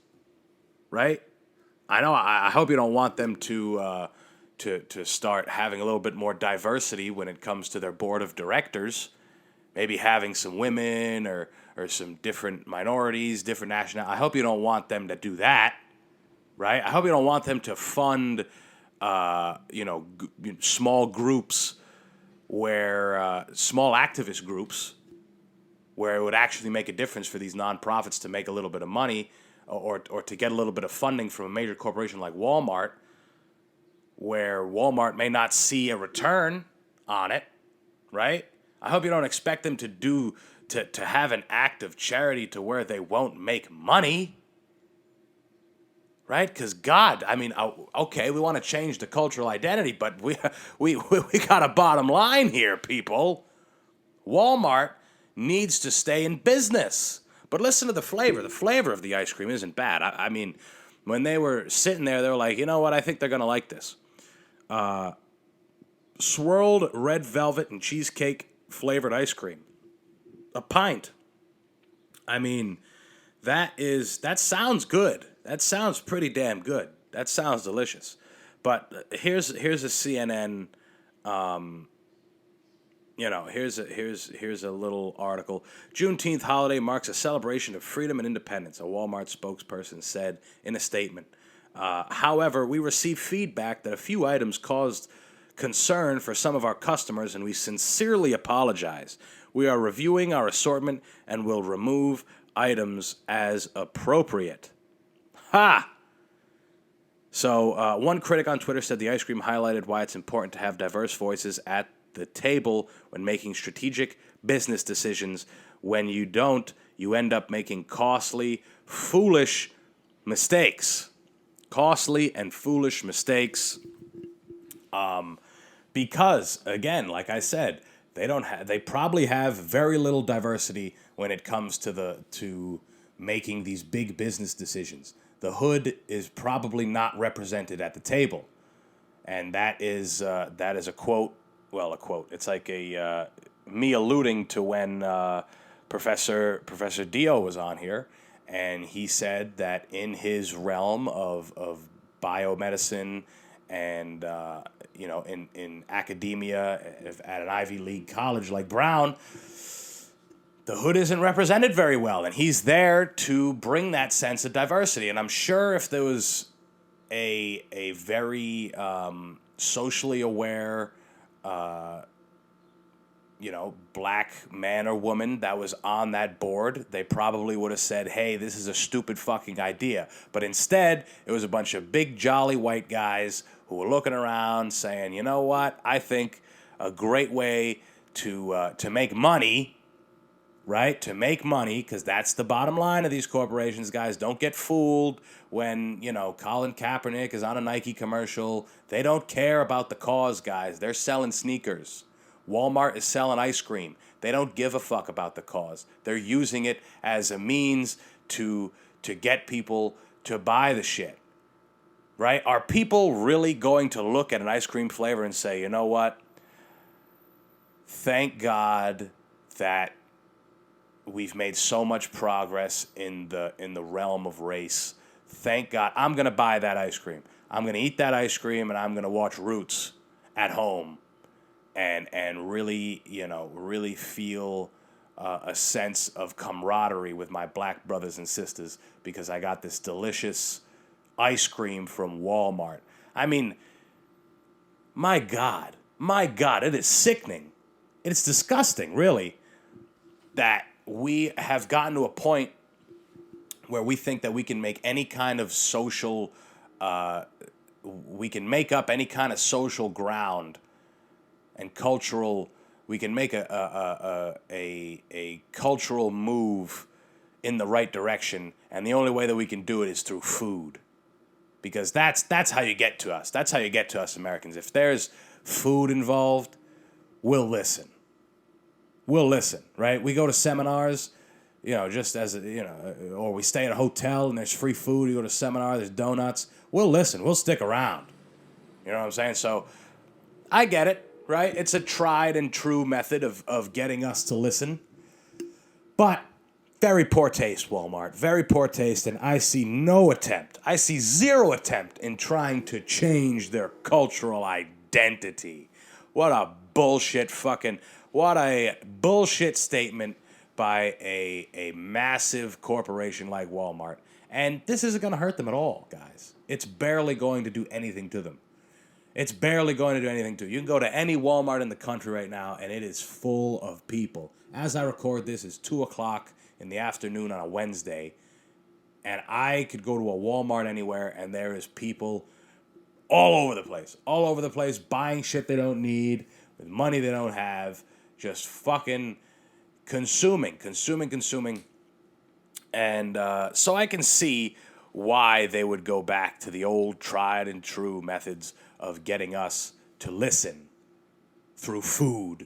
right? I know. I hope you don't want them to start having a little bit more diversity when it comes to their board of directors. Maybe having some women or some different minorities, different nationalities. I hope you don't want them to do that, right? I hope you don't want them to fund, small groups where small activist groups where it would actually make a difference for these nonprofits to make a little bit of money or to get a little bit of funding from a major corporation like Walmart, where Walmart may not see a return on it, right? I hope you don't expect them to have an act of charity to where they won't make money, right? Because God, I mean, okay, we want to change the cultural identity, but we got a bottom line here, people. Walmart needs to stay in business. But listen to the flavor. The flavor of the ice cream isn't bad. I mean, when they were sitting there, they were like, you know what? I think they're going to like this. Swirled red velvet and cheesecake flavored ice cream. A pint. I mean, that sounds good. That sounds pretty damn good. That sounds delicious. But here's a CNN here's a little article. Juneteenth holiday marks a celebration of freedom and independence, a Walmart spokesperson said in a statement. However, we received feedback that a few items caused concern for some of our customers, and we sincerely apologize. We are reviewing our assortment and will remove items as appropriate. Ha! So one critic on Twitter said the ice cream highlighted why it's important to have diverse voices at the table when making strategic business decisions. When you don't, you end up making costly, foolish mistakes. Costly and foolish mistakes. Because again, like I said, they probably have very little diversity when it comes to making these big business decisions. The hood is probably not represented at the table, and that is a quote. Well, a quote. It's like a me alluding to when Professor Dio was on here, and he said that in his realm of biomedicine and in academia at an Ivy League college like Brown, the hood isn't represented very well, and he's there to bring that sense of diversity. And I'm sure if there was a very socially aware black man or woman that was on that board, they probably would have said, hey, this is a stupid fucking idea. But instead, it was a bunch of big, jolly white guys who were looking around saying, you know what, I think a great way to make money, right, to make money, because that's the bottom line of these corporations, guys. Don't get fooled when, Colin Kaepernick is on a Nike commercial. They don't care about the cause, guys. They're selling sneakers. Walmart is selling ice cream. They don't give a fuck about the cause. They're using it as a means to get people to buy the shit. Right? Are people really going to look at an ice cream flavor and say, you know what? Thank God that we've made so much progress in the realm of race. Thank God. I'm going to buy that ice cream. I'm going to eat that ice cream, and I'm going to watch Roots at home. And really, really feel a sense of camaraderie with my black brothers and sisters because I got this delicious ice cream from Walmart. I mean, my God, it is sickening. It's disgusting, really, that we have gotten to a point where we think that we can make any kind of social, we can make up any kind of social ground and cultural, we can make a cultural move in the right direction, and the only way that we can do it is through food, because that's how you get to us. That's how you get to us Americans. If there's food involved, we'll listen. We'll listen, right? We go to seminars, just as or we stay at a hotel and there's free food. You go to a seminar, there's donuts. We'll listen. We'll stick around. You know what I'm saying? So I get it. Right? It's a tried and true method of getting us to listen. But very poor taste, Walmart. Very poor taste, and I see no attempt. I see zero attempt in trying to change their cultural identity. What a bullshit statement by a massive corporation like Walmart. And this isn't going to hurt them at all, guys. It's barely going to do anything to them. It's barely going to do anything to you. You can go to any Walmart in the country right now, and it is full of people. As I record this, it's 2 o'clock in the afternoon on a Wednesday, and I could go to a Walmart anywhere, and there is people all over the place, buying shit they don't need, with money they don't have, just fucking consuming. And so I can see why they would go back to the old tried and true methods of getting us to listen through food,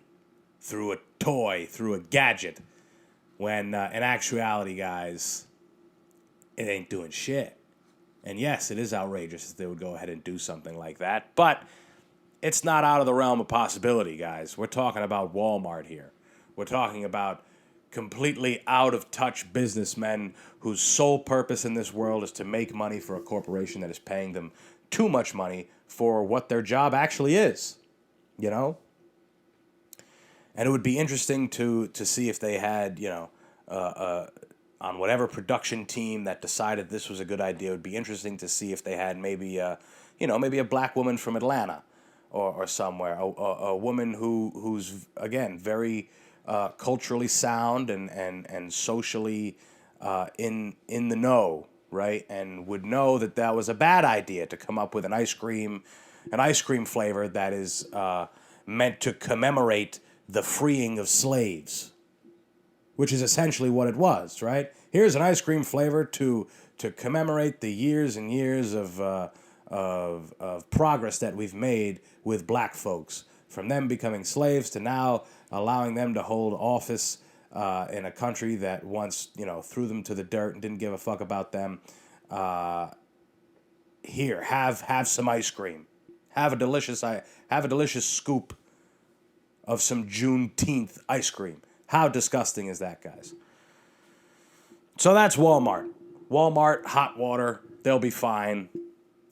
through a toy, through a gadget, when in actuality, guys, it ain't doing shit. And yes, it is outrageous that they would go ahead and do something like that, but it's not out of the realm of possibility, guys. We're talking about Walmart here. We're talking about completely out-of-touch businessmen whose sole purpose in this world is to make money for a corporation that is paying them too much money for what their job actually is, And it would be interesting to see if they had, on whatever production team that decided this was a good idea, it would be interesting to see if they had maybe a black woman from Atlanta or somewhere, a woman who's, again, very culturally sound and socially in the know, right? And would know that was a bad idea to come up with an ice cream flavor that is meant to commemorate the freeing of slaves, which is essentially what it was, right? Here's an ice cream flavor to commemorate the years and years of of progress that we've made with black folks, from them becoming slaves to now allowing them to hold office in a country that once, threw them to the dirt and didn't give a fuck about them. Here, have some ice cream. Have a delicious scoop of some Juneteenth ice cream. How disgusting is that, guys? So that's Walmart. Walmart, hot water, they'll be fine,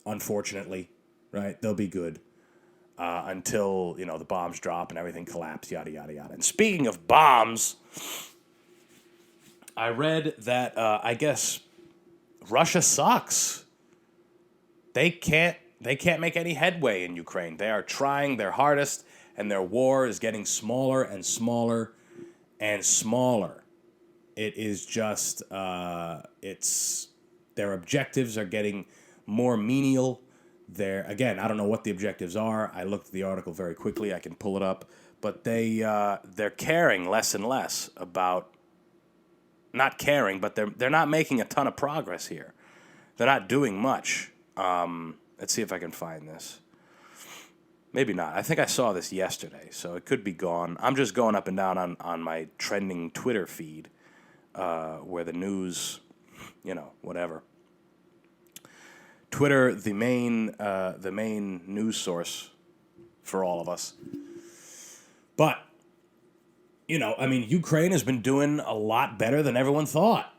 unfortunately, right? They'll be good until, the bombs drop and everything collapse, yada, yada, yada. And speaking of bombs, I read that, I guess, Russia sucks. They can't make any headway in Ukraine. They are trying their hardest, and their war is getting smaller and smaller and smaller. It is just, their objectives are getting more menial. Again, I don't know what the objectives are. I looked at the article very quickly. I can pull it up. But they're caring less and less about, not caring, but they're not making a ton of progress here. They're not doing much. Let's see if I can find this. Maybe not. I think I saw this yesterday, so it could be gone. I'm just going up and down on my trending Twitter feed, where the news, whatever. Twitter, the main news source for all of us. But, Ukraine has been doing a lot better than everyone thought.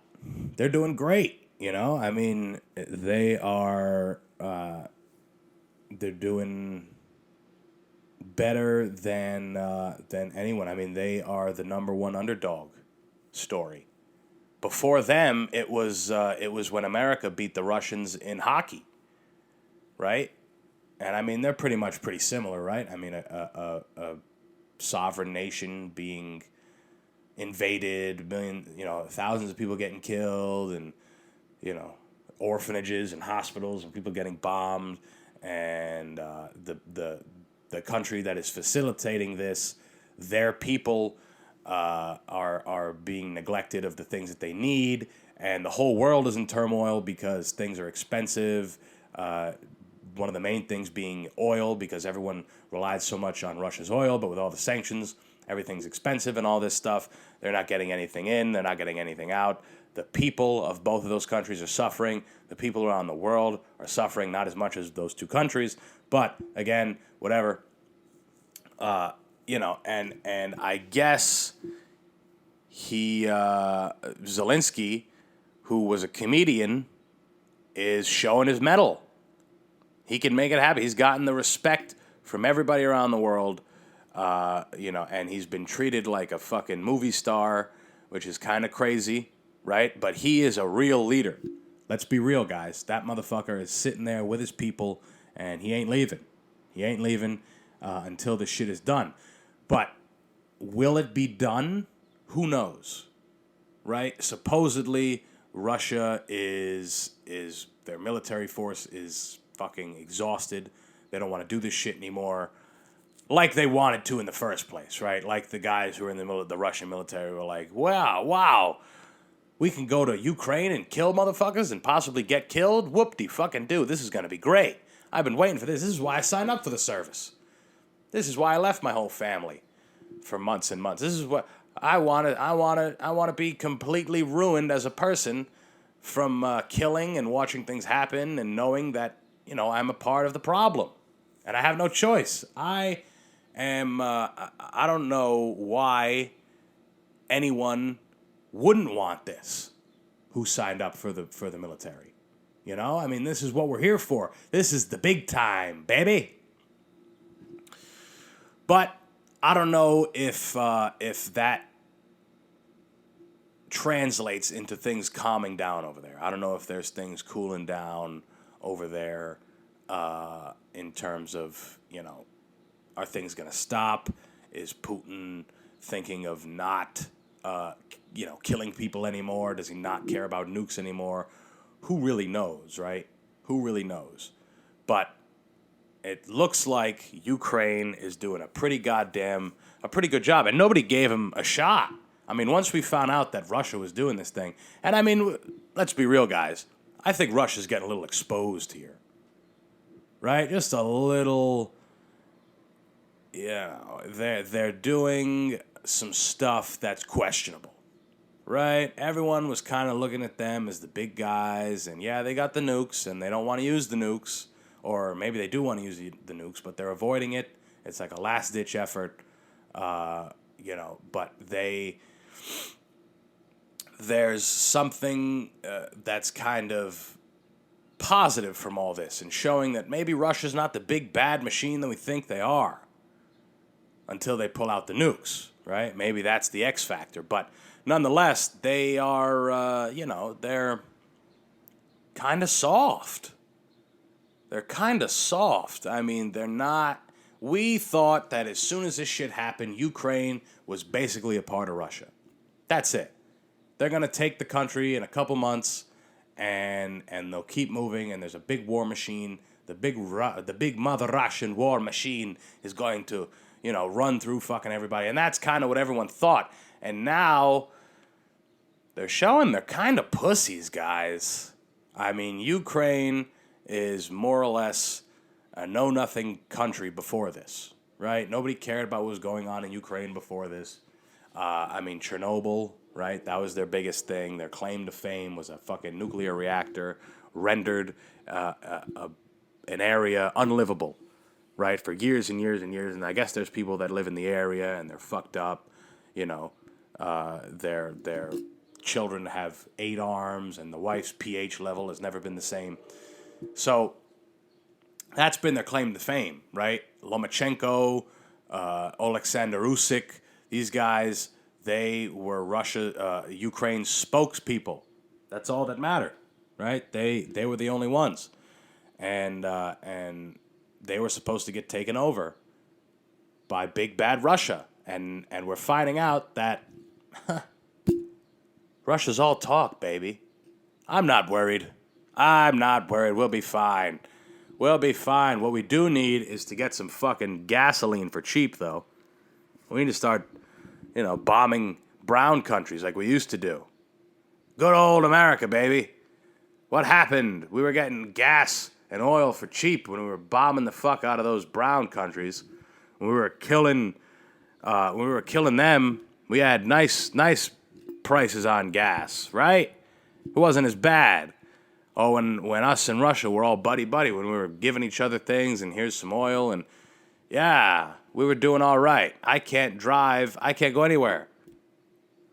They're doing great, they are, they're doing better than anyone. They are the number one underdog story. Before them, it was when America beat the Russians in hockey, right? And they're pretty similar, right? A sovereign nation being invaded, thousands of people getting killed, and orphanages and hospitals and people getting bombed, and the country that is facilitating this, their people are being neglected of the things that they need, and the whole world is in turmoil because things are expensive. One of the main things being oil, because everyone relies so much on Russia's oil, but with all the sanctions, everything's expensive and all this stuff. They're not getting anything in, they're not getting anything out. The people of both of those countries are suffering. The people around the world are suffering, not as much as those two countries, but again, whatever. And I guess Zelensky, who was a comedian, is showing his mettle. He can make it happen. He's gotten the respect from everybody around the world, and he's been treated like a fucking movie star, which is kind of crazy, right? But he is a real leader. Let's be real, guys. That motherfucker is sitting there with his people, and he ain't leaving. He ain't leaving until this shit is done. But will it be done? Who knows, right? Supposedly, Russia is their military force is fucking exhausted. They don't want to do this shit anymore, like they wanted to in the first place, right? Like the guys who were in the Russian military were like, wow, we can go to Ukraine and kill motherfuckers and possibly get killed? Whoop-de-fucking-do. This is going to be great. I've been waiting for this. This is why I signed up for the service. This is why I left my whole family for months and months. This is what I want to be completely ruined as a person from killing and watching things happen and knowing that, I'm a part of the problem. And I have no choice. I don't know why anyone wouldn't want this who signed up for the military. This is what we're here for. This is the big time, baby. But I don't know if that translates into things calming down over there. I don't know if there's things cooling down over there in terms of, are things going to stop? Is Putin thinking of not, killing people anymore? Does he not care about nukes anymore? Who really knows, right? Who really knows? But it looks like Ukraine is doing a pretty good job, and nobody gave him a shot. Once we found out that Russia was doing this thing, and let's be real, guys. I think Russia's getting a little exposed here. right? Just a little, they're doing some stuff that's questionable, right? Everyone was kind of looking at them as the big guys, and yeah, they got the nukes, and they don't want to use the nukes, or maybe they do want to use the nukes, but they're avoiding it. It's like a last-ditch effort, but there's something that's kind of positive from all this and showing that maybe Russia's not the big bad machine that we think they are until they pull out the nukes, right? Maybe that's the X factor. But nonetheless, they are, they're kind of soft. They're kind of soft. I mean, they're not. We thought that as soon as this shit happened, Ukraine was basically a part of Russia. That's it. They're going to take the country in a couple months, and they'll keep moving, and there's a big war machine. The big mother Russian war machine is going to, run through fucking everybody. And that's kind of what everyone thought. And now they're showing they're kind of pussies, guys. I mean, Ukraine is more or less a know-nothing country before this, right? Nobody cared about what was going on in Ukraine before this. Chernobyl, right? That was their biggest thing. Their claim to fame was a fucking nuclear reactor rendered an area unlivable, right? For years and years and years. And I guess there's people that live in the area and they're fucked up, their children have 8 arms and the wife's pH level has never been the same. So that's been their claim to fame, right? Lomachenko, Oleksandr Usyk, these guys, they were Ukraine's spokespeople. That's all that mattered, right? They were the only ones, and they were supposed to get taken over by big bad Russia, and we're finding out that Russia's all talk, baby. I'm not worried. We'll be fine. We'll be fine. What we do need is to get some fucking gasoline for cheap, though. We need to start, bombing brown countries like we used to do. Good old America, baby. What happened? We were getting gas and oil for cheap when we were bombing the fuck out of those brown countries. When we were killing them, we had nice prices on gas, right? It wasn't as bad. Oh, when us and Russia were all buddy-buddy, when we were giving each other things, and here's some oil, and yeah, we were doing all right. I can't drive. I can't go anywhere.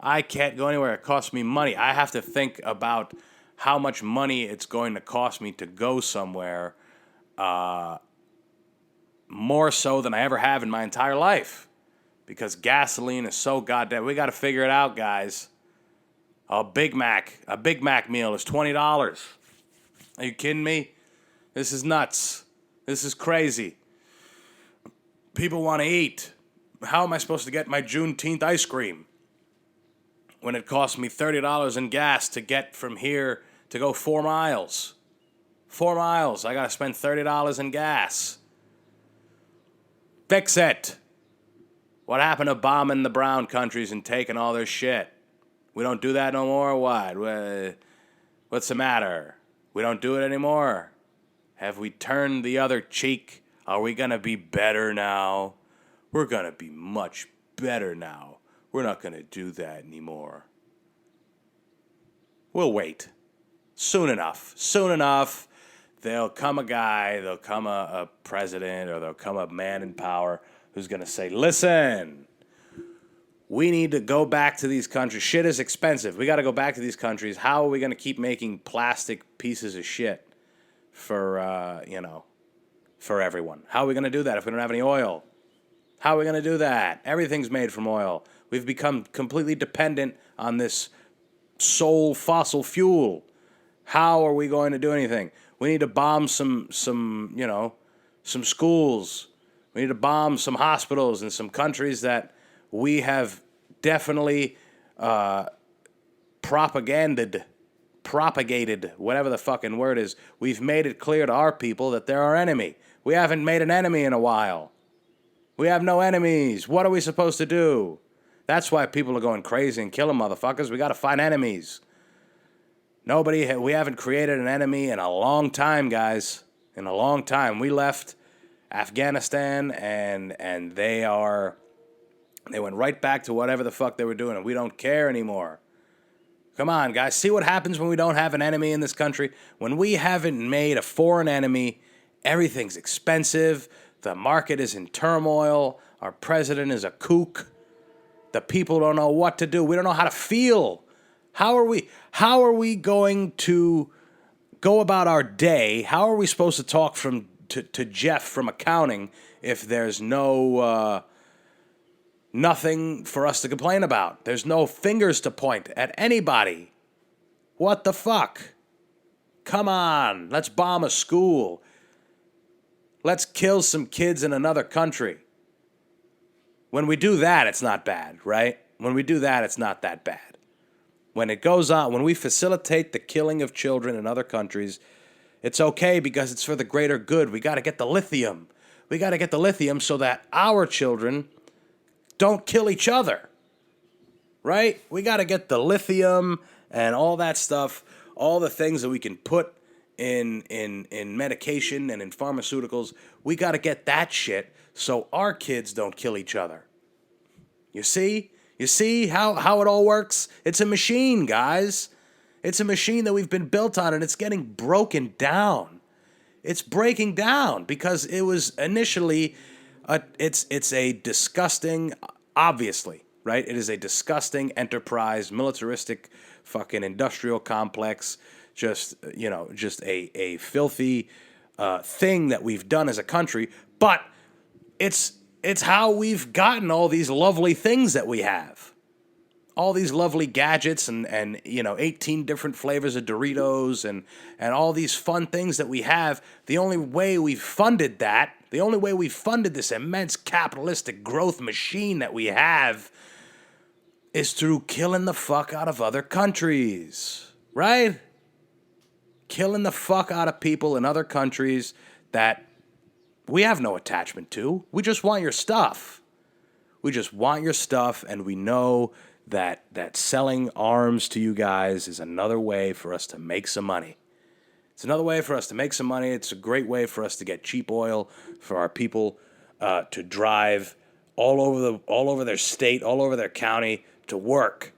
It costs me money. I have to think about how much money it's going to cost me to go somewhere, more so than I ever have in my entire life, because gasoline is so goddamn. We got to figure it out, guys. A Big Mac meal is $20. Are you kidding me? This is nuts. This is crazy. People want to eat. How am I supposed to get my Juneteenth ice cream when it costs me $30 in gas to get from here to go 4 miles? 4 miles. I got to spend $30 in gas. Fix it. What happened to bombing the brown countries and taking all their shit? We don't do that no more or what? What's the matter? We don't do it anymore? Have we turned the other cheek? Are we going to be better now? We're going to be much better now. We're not going to do that anymore. We'll wait. Soon enough, there'll come a guy, there'll come a president, or there'll come a man in power who's going to say, listen, we need to go back to these countries. Shit is expensive. We got to go back to these countries. How are we going to keep making plastic pieces of shit for, for everyone? How are we going to do that if we don't have any oil? How are we going to do that? Everything's made from oil. We've become completely dependent on this sole fossil fuel. How are we going to do anything? We need to bomb some schools. We need to bomb some hospitals in some countries that we have definitely propagated, whatever the fucking word is. We've made it clear to our people that they're our enemy. We haven't made an enemy in a while. We have no enemies. What are we supposed to do? That's why people are going crazy and killing motherfuckers. We got to find enemies. We haven't created an enemy in a long time, guys. in a long time. We left Afghanistan and they went right back to whatever the fuck they were doing, and we don't care anymore. Come on, guys. See what happens when we don't have an enemy in this country? When we haven't made a foreign enemy, everything's expensive. The market is in turmoil. Our president is a kook. The people don't know what to do. We don't know how to feel. How are we going to go about our day? How are we supposed to talk to Jeff from accounting if there's nothing for us to complain about? There's no fingers to point at anybody. What the fuck? Come on, let's bomb a school. Let's kill some kids in another country. When we do that, it's not bad, right? When we do that, it's not that bad. When it goes on, when we facilitate the killing of children in other countries, it's okay because it's for the greater good. We got to get the lithium. We got to get the lithium so that our children don't kill each other, right? We got to get the lithium and all that stuff, all the things that we can put in medication and in pharmaceuticals. We got to get that shit so our kids don't kill each other. You see? You see how it all works? It's a machine, guys. It's a machine that we've been built on, and it's getting broken down. It's breaking down because it was initially, it's a disgusting, obviously, right? It is a disgusting enterprise, militaristic, fucking industrial complex, just a filthy thing that we've done as a country. But it's how we've gotten all these lovely things that we have. All these lovely gadgets and 18 different flavors of Doritos and all these fun things that we have. The only way we've funded this immense capitalistic growth machine that we have is through killing the fuck out of other countries, right? Killing the fuck out of people in other countries that we have no attachment to. We just want your stuff. We just want your stuff, and we know that selling arms to you guys is another way for us to make some money. It's another way for us to make some money. It's a great way for us to get cheap oil for our people to drive all over their state, all over their county to work.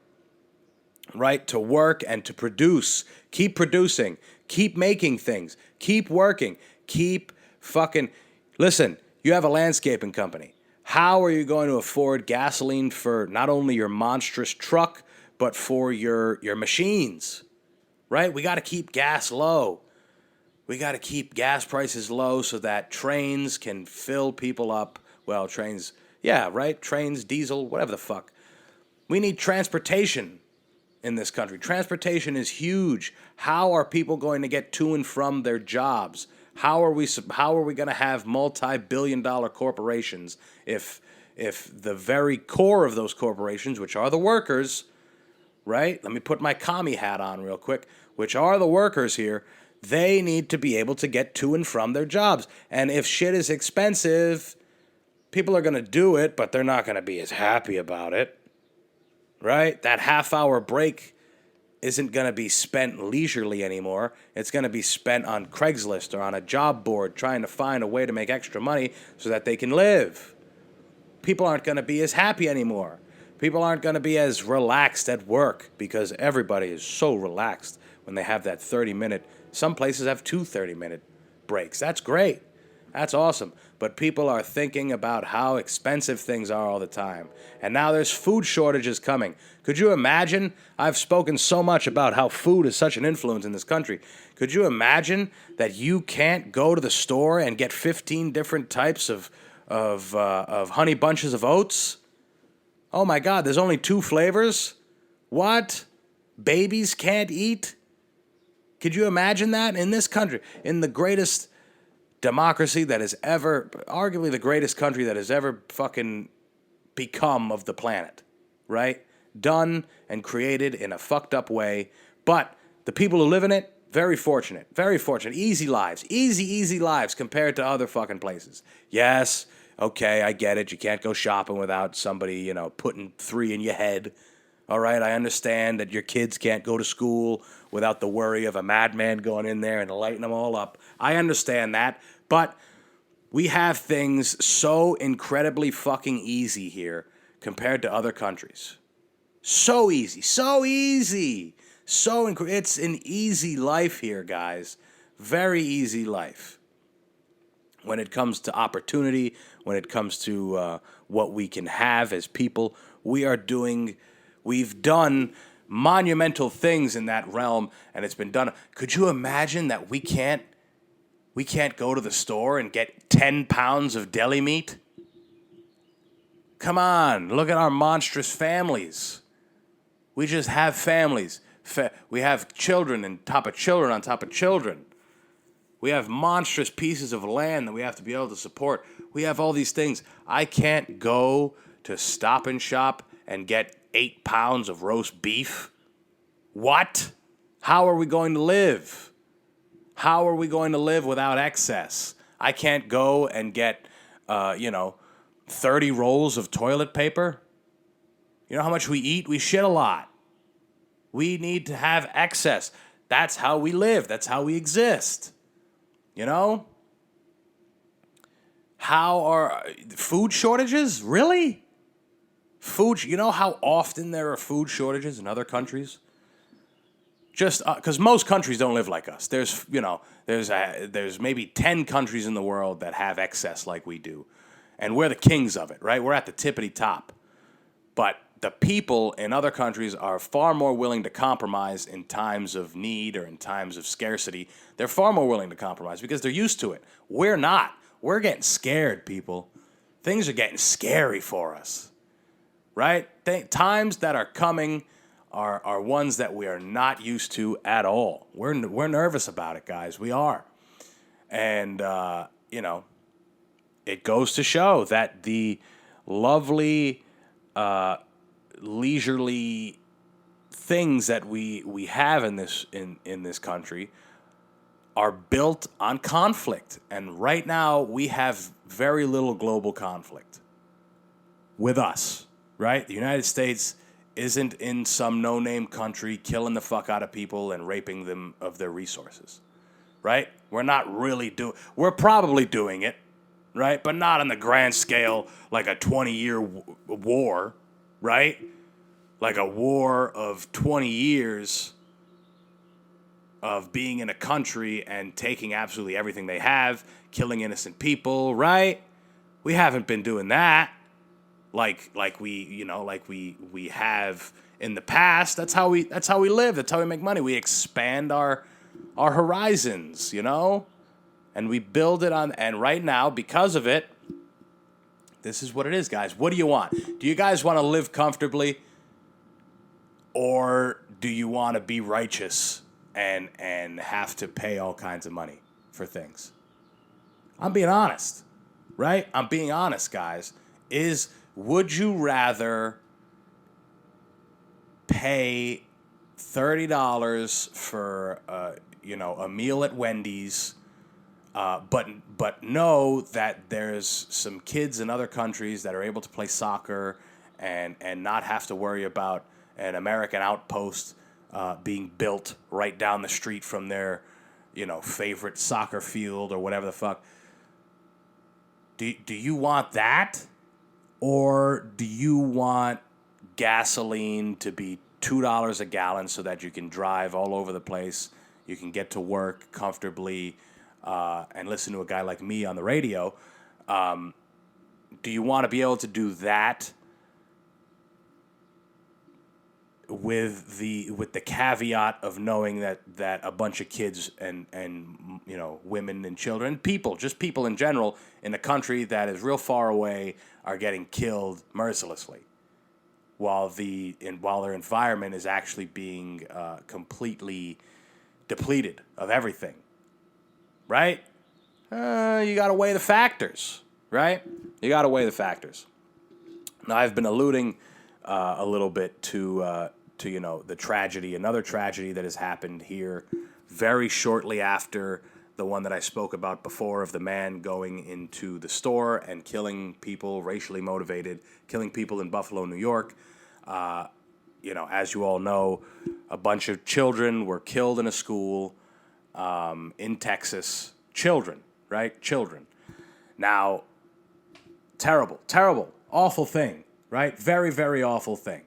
Right? To work and to produce. Keep producing. Keep making things. Keep working. Keep fucking... Listen, you have a landscaping company. How are you going to afford gasoline for not only your monstrous truck, but for your machines? Right? We got to keep gas low. We got to keep gas prices low so that trains can fill people up. Well, trains, yeah, right? Trains, diesel, whatever the fuck. We need transportation in this country. Transportation is huge. How are people going to get to and from their jobs? How are we going to have multi-billion-dollar corporations if the very core of those corporations, which are the workers, right? Let me put my commie hat on real quick, which are the workers here. They need to be able to get to and from their jobs. And if shit is expensive, people are going to do it, but they're not going to be as happy about it, right? That half-hour break isn't going to be spent leisurely anymore. It's going to be spent on Craigslist or on a job board trying to find a way to make extra money so that they can live. People aren't going to be as happy anymore. People aren't going to be as relaxed at work because everybody is so relaxed when they have that 30-minute. Some places have 2 30-minute breaks. That's great. That's awesome. But people are thinking about how expensive things are all the time. And now there's food shortages coming. Could you imagine? I've spoken so much about how food is such an influence in this country. Could you imagine that you can't go to the store and get 15 different types of honey bunches of oats? Oh my God, there's only 2 flavors? What? Babies can't eat? Could you imagine that in this country? In the greatest democracy that has ever, arguably the greatest country that has ever fucking become of the planet, right? Done and created in a fucked up way. But the people who live in it, very fortunate. Very fortunate. Easy lives. Easy lives compared to other fucking places. Yes, okay, I get it. You can't go shopping without somebody, putting 3 in your head. All right, I understand that your kids can't go to school without the worry of a madman going in there and lighting them all up. I understand that, but we have things so incredibly fucking easy here compared to other countries. So easy, so easy. It's an easy life here, guys. Very easy life. When it comes to opportunity, when it comes to what we can have as people, we've done monumental things in that realm, and it's been done. Could you imagine that we can't go to the store and get 10 pounds of deli meat? Come on, look at our monstrous families. We just have families. We have children on top of children on top of children. We have monstrous pieces of land that we have to be able to support. We have all these things. I can't go to Stop and Shop and get 8 pounds of roast beef. What? How are we going to live? How are we going to live without excess? I can't go and get, 30 rolls of toilet paper. You know how much we eat? We shit a lot. We need to have excess. That's how we live. That's how we exist. You know? How are food shortages? Really? You know how often there are food shortages in other countries? Just because most countries don't live like us. There's maybe 10 countries in the world that have excess like we do. And we're the kings of it, right? We're at the tippity top. But the people in other countries are far more willing to compromise in times of need or in times of scarcity. They're far more willing to compromise because they're used to it. We're not. We're getting scared, people. Things are getting scary for us, right? Times that are coming are ones that we are not used to at all. We're nervous about it, guys. We are. And, it goes to show that the lovely, leisurely things that we have in this country are built on conflict. And right now, we have very little global conflict with us, right? The United States isn't in some no-name country killing the fuck out of people and raping them of their resources, right? We're not really we're probably doing it, right? But not on the grand scale like a 20-year war, right? Like a war of 20 years of being in a country and taking absolutely everything they have, killing innocent people, right? We haven't been doing that like we have in the past. That's how we live. That's how we make money. We expand our horizons, and we build it on. And right now, because of it, this is what it is, guys. What do you want? Do you guys want to live comfortably, or do you want to be righteous and have to pay all kinds of money for things? I'm being honest, right? I'm being honest, guys. Would you rather pay $30 for a meal at Wendy's, but know that there's some kids in other countries that are able to play soccer and not have to worry about an American outpost being built right down the street from their favorite soccer field or whatever the fuck? Do you want that? Or do you want gasoline to be $2 a gallon so that you can drive all over the place, you can get to work comfortably, and listen to a guy like me on the radio? Do you want to be able to do that with the caveat of knowing that a bunch of kids and women and children, people in general in a country that is real far away are getting killed mercilessly, while their environment is actually being completely depleted of everything, right? You got to weigh the factors, right? You got to weigh the factors. Now, I've been alluding a little bit to the tragedy, another tragedy that has happened here very shortly after the one that I spoke about before of the man going into the store and killing people, racially motivated, killing people in Buffalo, New York. as you all know, a bunch of children were killed in a school in Texas. Children, right? Children. Now, terrible, terrible, awful thing, right? Very, very awful thing.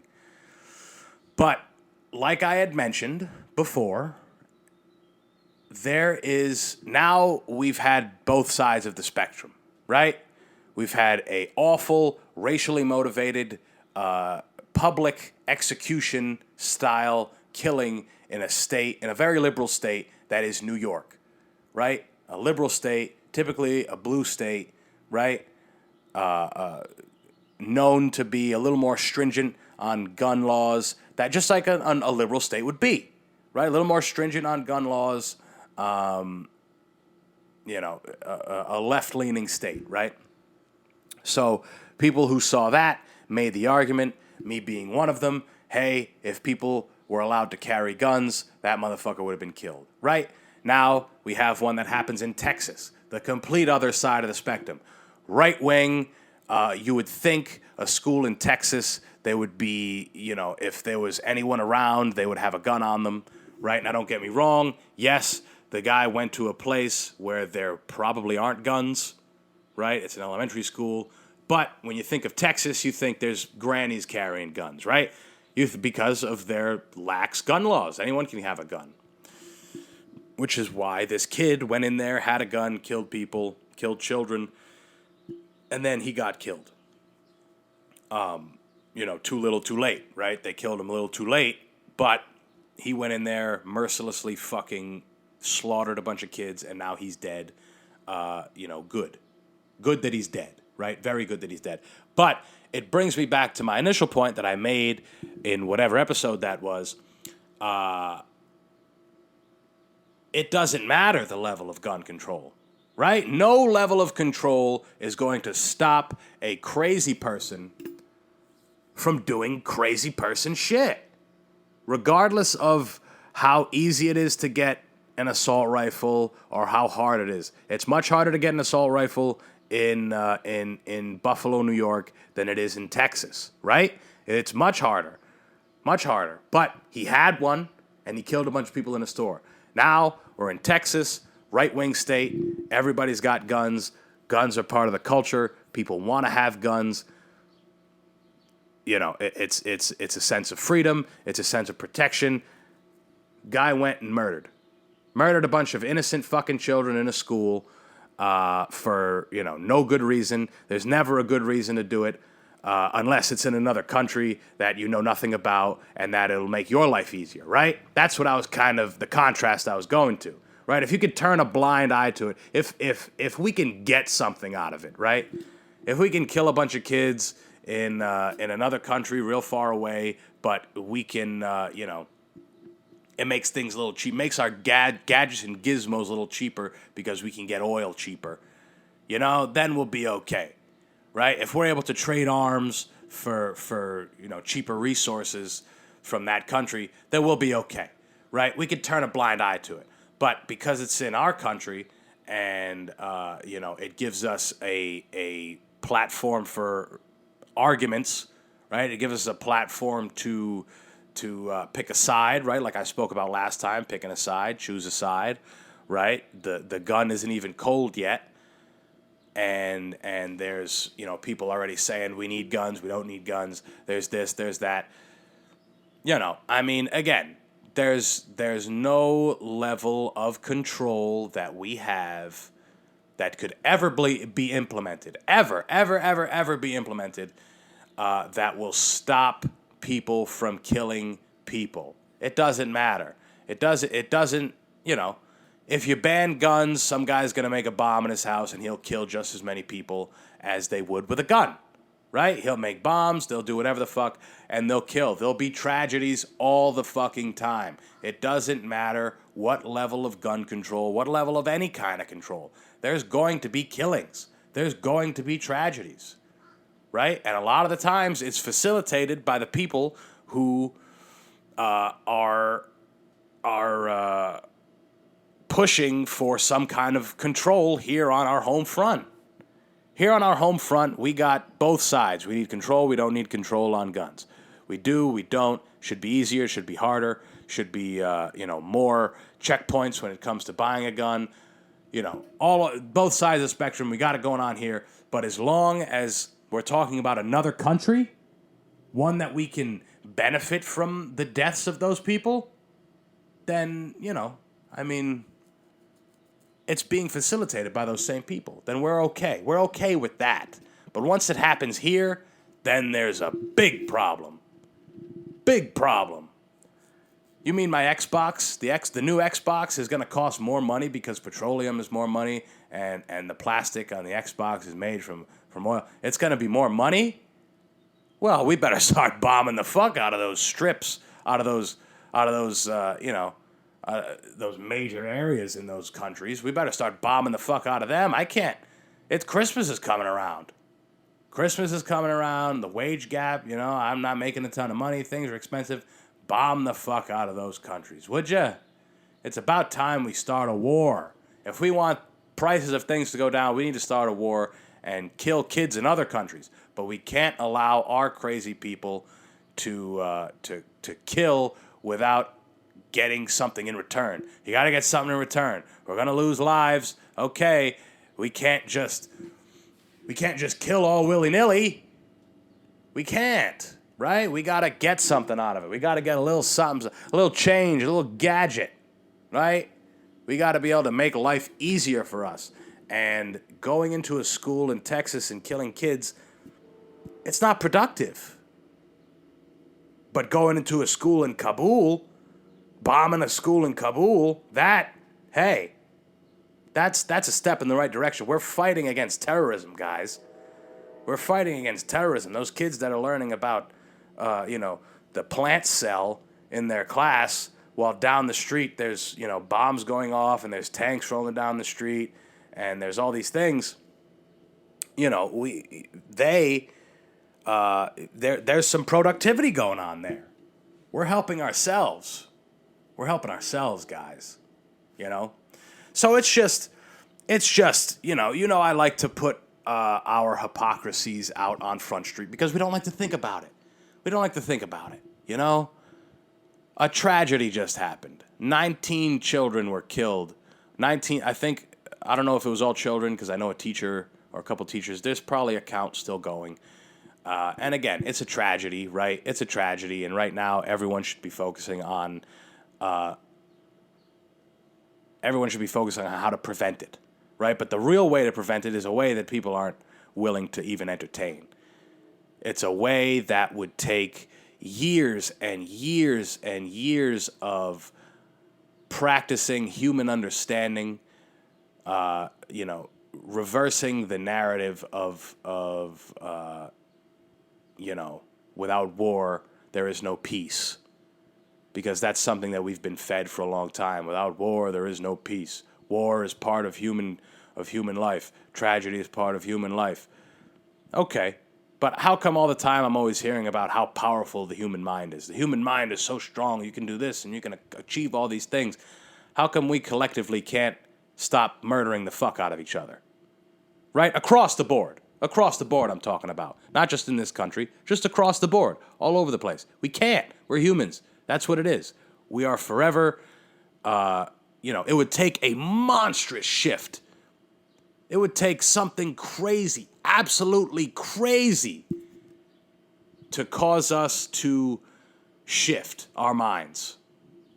But like I had mentioned before, now we've had both sides of the spectrum, right? We've had a awful, racially motivated, public execution style killing in a very liberal state that is New York, right? A liberal state, typically a blue state, right? Known to be a little more stringent on gun laws, that just like a liberal state would be, right? A little more stringent on gun laws, a left-leaning state, right? So people who saw that made the argument, me being one of them, hey, if people were allowed to carry guns, that motherfucker would have been killed, right? Now we have one that happens in Texas, the complete other side of the spectrum. Right wing, you would think a school in Texas, they would be, if there was anyone around, they would have a gun on them, right? Now don't get me wrong, yes, the guy went to a place where there probably aren't guns, right? It's an elementary school. But when you think of Texas, you think there's grannies carrying guns, right? Because of their lax gun laws. Anyone can have a gun. Which is why this kid went in there, had a gun, killed people, killed children, and then he got killed. Too little, too late, right? They killed him a little too late, but he went in there, mercilessly fucking slaughtered a bunch of kids, and now he's dead. Good. Good that he's dead, right? Very good that he's dead. But it brings me back to my initial point that I made in whatever episode that was. It doesn't matter the level of gun control, right? No level of control is going to stop a crazy person from doing crazy person shit. Regardless of how easy it is to get an assault rifle or how hard it is. It's much harder to get an assault rifle in Buffalo, New York than it is in Texas, right? It's much harder. Much harder. But he had one, and he killed a bunch of people in a store. Now, we're in Texas, right-wing state. Everybody's got guns. Guns are part of the culture. People want to have guns. It's a sense of freedom. It's a sense of protection. Guy went and murdered a bunch of innocent fucking children in a school for, no good reason. There's never a good reason to do it unless it's in another country that you know nothing about and that it'll make your life easier, right? That's what I was kind of the contrast I was going to, right? If you could turn a blind eye to it, if we can get something out of it, right? If we can kill a bunch of kids in another country real far away, but we can, it makes things a little cheap. Makes our gadgets and gizmos a little cheaper because we can get oil cheaper. Then we'll be okay, right? If we're able to trade arms for cheaper resources from that country, then we'll be okay, right? We could turn a blind eye to it. But because it's in our country and, it gives us a platform for arguments, right? It gives us a platform to pick a side, right? Like I spoke about last time, picking a side, choose a side, right? The gun isn't even cold yet, and there's people already saying we need guns, we don't need guns. There's this, there's that. Again, there's no level of control that we have that could ever be implemented, ever be implemented, that will stop people from killing people. It doesn't matter. It doesn't, if you ban guns, some guy's going to make a bomb in his house and he'll kill just as many people as they would with a gun, right? He'll make bombs, they'll do whatever the fuck, and they'll kill. There'll be tragedies all the fucking time. It doesn't matter what level of gun control, what level of any kind of control. There's going to be killings. There's going to be tragedies. Right? And a lot of the times it's facilitated by the people who are pushing for some kind of control here on our home front. Here on our home front, we got both sides. We need control. We don't need control on guns. We do, we don't. Should be easier, should be harder, should be, more checkpoints when it comes to buying a gun. Both sides of the spectrum, we got it going on here. But as long as we're talking about another country, one that we can benefit from the deaths of those people, then, it's being facilitated by those same people. Then we're okay. We're okay with that. But once it happens here, then there's a big problem. Big problem. You mean my Xbox? The new Xbox is going to cost more money because petroleum is more money and the plastic on the Xbox is made from oil. It's going to be more money? Well, we better start bombing the fuck out of those strips, out of those those major areas in those countries. We better start bombing the fuck out of them. Christmas is coming around. Christmas is coming around. The wage gap, I'm not making a ton of money. Things are expensive. Bomb the fuck out of those countries, would ya? It's about time we start a war. If we want prices of things to go down, we need to start a war and kill kids in other countries. But we can't allow our crazy people to kill without getting something in return. You got to get something in return. We're going to lose lives. Okay, we can't just kill all willy-nilly. We can't, right? We got to get something out of it. We got to get a little something, a little change, a little gadget, right? We got to be able to make life easier for us. And going into a school in Texas and killing kids, it's not productive. But going into a school in Kabul, bombing a school in Kabul, that's a step in the right direction. We're fighting against terrorism, guys. We're fighting against terrorism. Those kids that are learning about, the plant cell in their class, while down the street there's, bombs going off and there's tanks rolling down the street and there's all these things. There's some productivity going on there. We're helping ourselves. We're helping ourselves, guys. So it's just, I like to put our hypocrisies out on Front Street because we don't like to think about it. A tragedy just happened. 19 children were killed. I don't know if it was all children because I know a teacher or a couple teachers. There's probably a count still going. And again, it's a tragedy, right? It's a tragedy. And right now, everyone should be focusing on how to prevent it, right? But the real way to prevent it is a way that people aren't willing to even entertain. It's a way that would take years and years and years of practicing human understanding, reversing the narrative of without war, there is no peace. Because that's something that we've been fed for a long time. Without war, there is no peace. War is part of human life. Tragedy is part of human life. Okay, but how come all the time I'm always hearing about how powerful the human mind is? The human mind is so strong, you can do this and you can achieve all these things. How come we collectively can't stop murdering the fuck out of each other? Right? Across the board. Across the board I'm talking about. Not just in this country, just across the board. All over the place. We can't. We're humans. That's what it is. We are forever, it would take a monstrous shift. It would take something crazy, absolutely crazy, to cause us to shift our minds.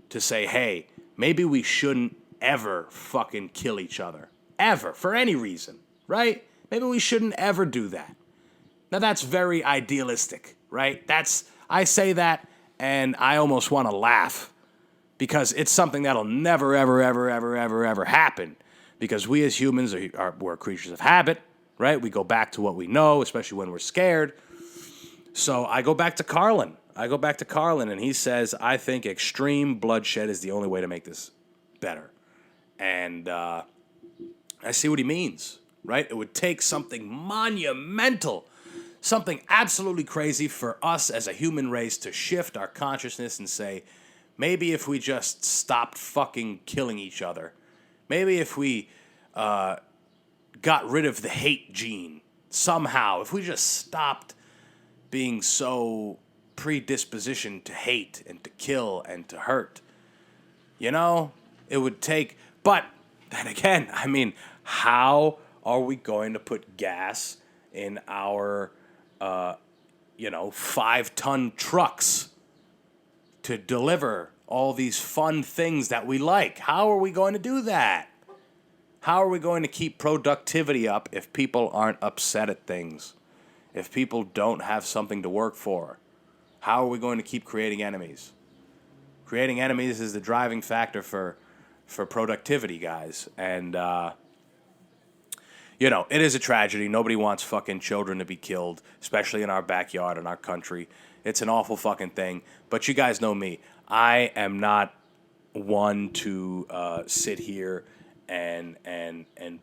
To say, hey, maybe we shouldn't ever fucking kill each other. Ever, for any reason, right? Maybe we shouldn't ever do that. Now that's very idealistic, right? I say that and I almost want to laugh because it's something that'll never, ever, ever, ever, ever, ever happen because we as humans we're creatures of habit, right? We go back to what we know, especially when we're scared. So I go back to Carlin. And he says, I think extreme bloodshed is the only way to make this better. And I see what he means, right? It would take something monumental, something absolutely crazy for us as a human race to shift our consciousness and say, maybe if we just stopped fucking killing each other, maybe if we got rid of the hate gene somehow, if we just stopped being so predisposition to hate and to kill and to hurt. You know, it would take, but then again, I mean, how are we going to put gas in our, 5-ton trucks to deliver all these fun things that we like? How are we going to do that? How are we going to keep productivity up if people aren't upset at things? If people don't have something to work for? How are we going to keep creating enemies? Creating enemies is the driving factor for productivity, guys. And, it is a tragedy. Nobody wants fucking children to be killed, especially in our backyard, in our country. It's an awful fucking thing. But you guys know me. I am not one to sit here and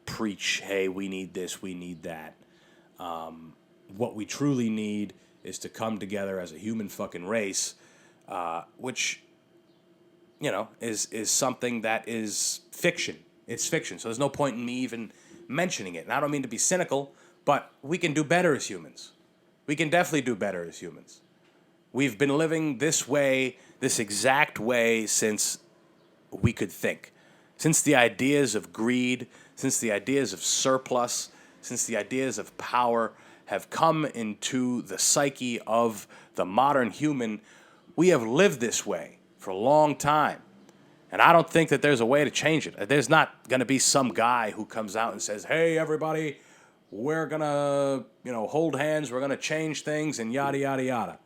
preach, hey, we need this, we need that. What we truly need is to come together as a human fucking race, which, is something that is fiction. It's fiction, so there's no point in me even mentioning it. And I don't mean to be cynical, but we can do better as humans. We can definitely do better as humans. We've been living this way, this exact way, since we could think. Since the ideas of greed, since the ideas of surplus, since the ideas of power have come into the psyche of the modern human, we have lived this way for a long time. And I don't think that there's a way to change it. There's not going to be some guy who comes out and says, hey, everybody, we're going to, hold hands, we're going to change things, and yada, yada, yada.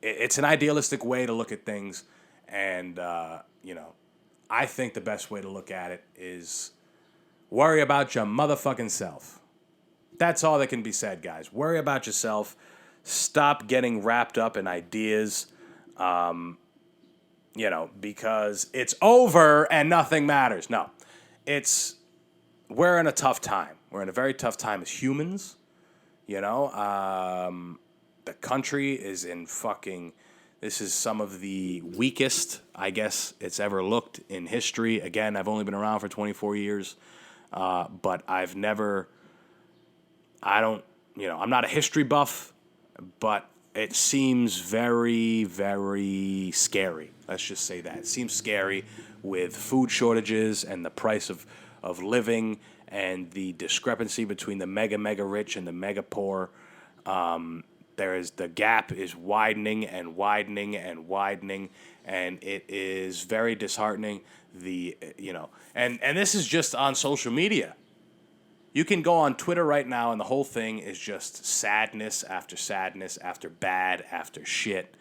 It's an idealistic way to look at things. And, I think the best way to look at it is worry about your motherfucking self. That's all that can be said, guys. Worry about yourself. Stop getting wrapped up in ideas, because it's over and nothing matters. No, we're in a tough time. We're in a very tough time as humans. The country is in fucking, this is some of the weakest, I guess, it's ever looked in history. Again, I've only been around for 24 years, but I'm not a history buff, but it seems very, very scary. Let's just say that. It seems scary with food shortages and the price of living and the discrepancy between the mega, mega rich and the mega poor. The gap is widening and widening and widening, and it is very disheartening. And this is just on social media. You can go on Twitter right now, and the whole thing is just sadness after bad after shit.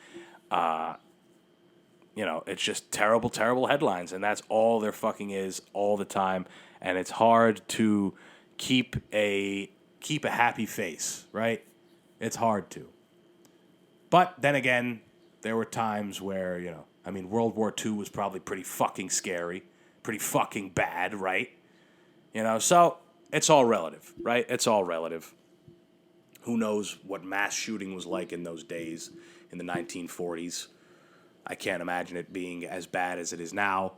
It's just terrible, terrible headlines, and that's all there fucking is all the time. And it's hard to keep a happy face, right? It's hard to. But then again, there were times where, World War II was probably pretty fucking scary, pretty fucking bad, right? So it's all relative, right? It's all relative. Who knows what mass shooting was like in those days in the 1940s? I can't imagine it being as bad as it is now.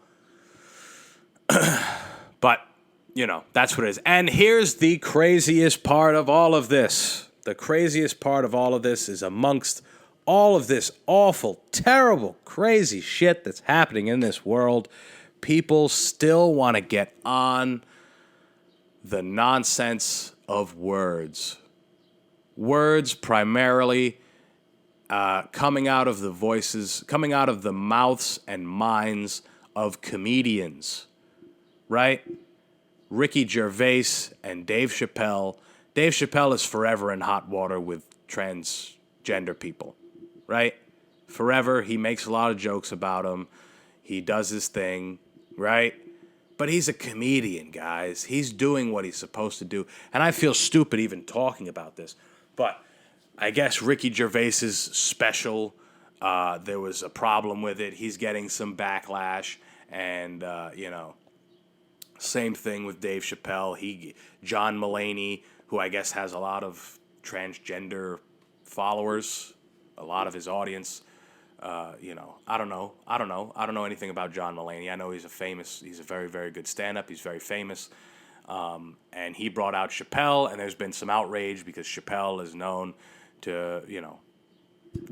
But, that's what it is. And here's the craziest part of all of this. The craziest part of all of this is amongst all of this awful, terrible, crazy shit that's happening in this world, people still want to get on the nonsense of words. Words primarily coming out of the mouths and minds of comedians, right? Ricky Gervais and Dave Chappelle. Dave Chappelle is forever in hot water with transgender people, right? Forever. He makes a lot of jokes about them. He does his thing, right? But he's a comedian, guys. He's doing what he's supposed to do. And I feel stupid even talking about this. But I guess Ricky Gervais's special, there was a problem with it. He's getting some backlash. And, same thing with Dave Chappelle. John Mulaney, who I guess has a lot of transgender followers, a lot of his audience. I don't know. I don't know anything about John Mulaney. I know he's a very, very good stand-up. He's very famous. And he brought out Chappelle, and there's been some outrage because Chappelle is known to,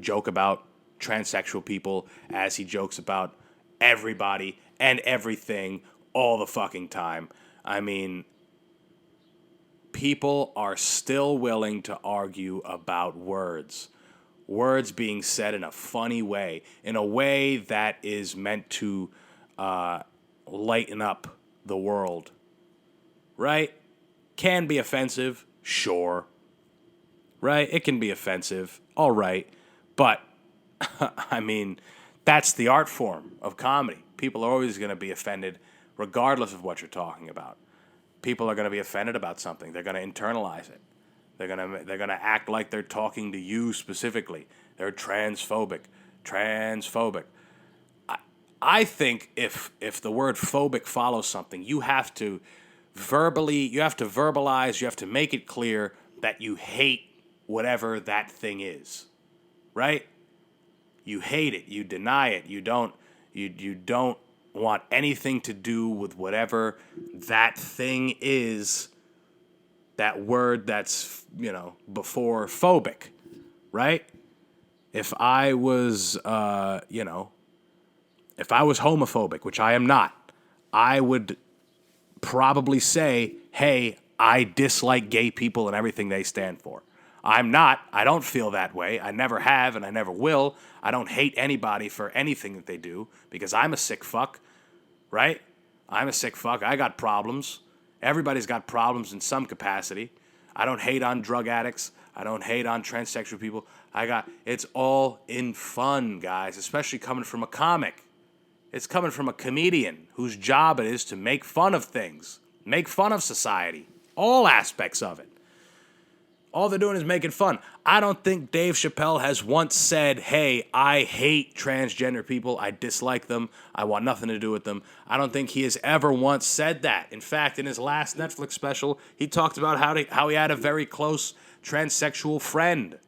joke about transsexual people as he jokes about everybody and everything all the fucking time. I mean, people are still willing to argue about words. Words being said in a funny way, in a way that is meant to lighten up the world. Right? Can be offensive, sure. Right? It can be offensive, all right. But, I mean, that's the art form of comedy. People are always going to be offended regardless of what you're talking about. People are going to be offended about something. They're going to internalize it. They're going to act like they're talking to you specifically. They're transphobic. I think if the word phobic follows something, you have to verbalize, you have to make it clear that you hate whatever that thing is. Right? You hate it, you deny it, you don't want anything to do with whatever that thing is, that word that's, before phobic, right? If I was, if I was homophobic, which I am not, I would probably say, hey, I dislike gay people and everything they stand for. I'm not. I don't feel that way. I never have and I never will. I don't hate anybody for anything that they do because I'm a sick fuck, right? I'm a sick fuck. I got problems. Everybody's got problems in some capacity. I don't hate on drug addicts. I don't hate on transsexual people. It's all in fun, guys, especially coming from a comic. It's coming from a comedian whose job it is to make fun of things, make fun of society, all aspects of it. All they're doing is making fun. I don't think Dave Chappelle has once said, hey, I hate transgender people. I dislike them. I want nothing to do with them. I don't think he has ever once said that. In fact, in his last Netflix special, he talked about how he had a very close transsexual friend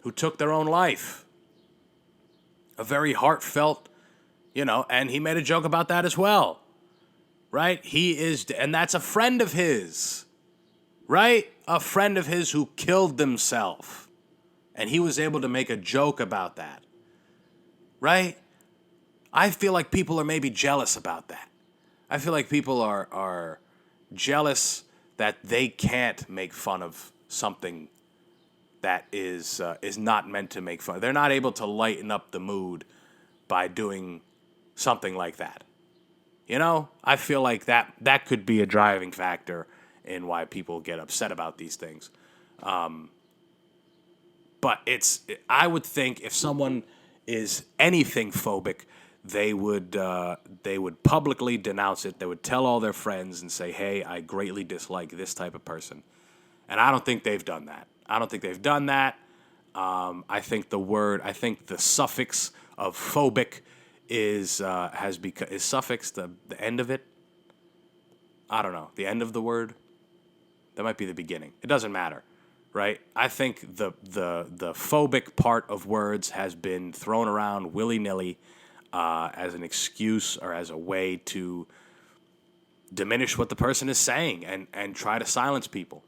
who took their own life. A very heartfelt, and he made a joke about that as well. Right? And that's a friend of his. Right? A friend of his who killed himself. And he was able to make a joke about that. Right? I feel like people are maybe jealous about that. I feel like people are jealous that they can't make fun of something that is not meant to make fun. They're not able to lighten up the mood by doing something like that. I feel like that could be a driving factor in why people get upset about these things. But I would think if someone is anything phobic, they would publicly denounce it. They would tell all their friends and say, hey, I greatly dislike this type of person. And I don't think they've done that. I think the suffix of phobic is suffix the end of it? I don't know. The end of the word? That might be the beginning. It doesn't matter, right? I think the phobic part of words has been thrown around willy-nilly as an excuse or as a way to diminish what the person is saying and try to silence people,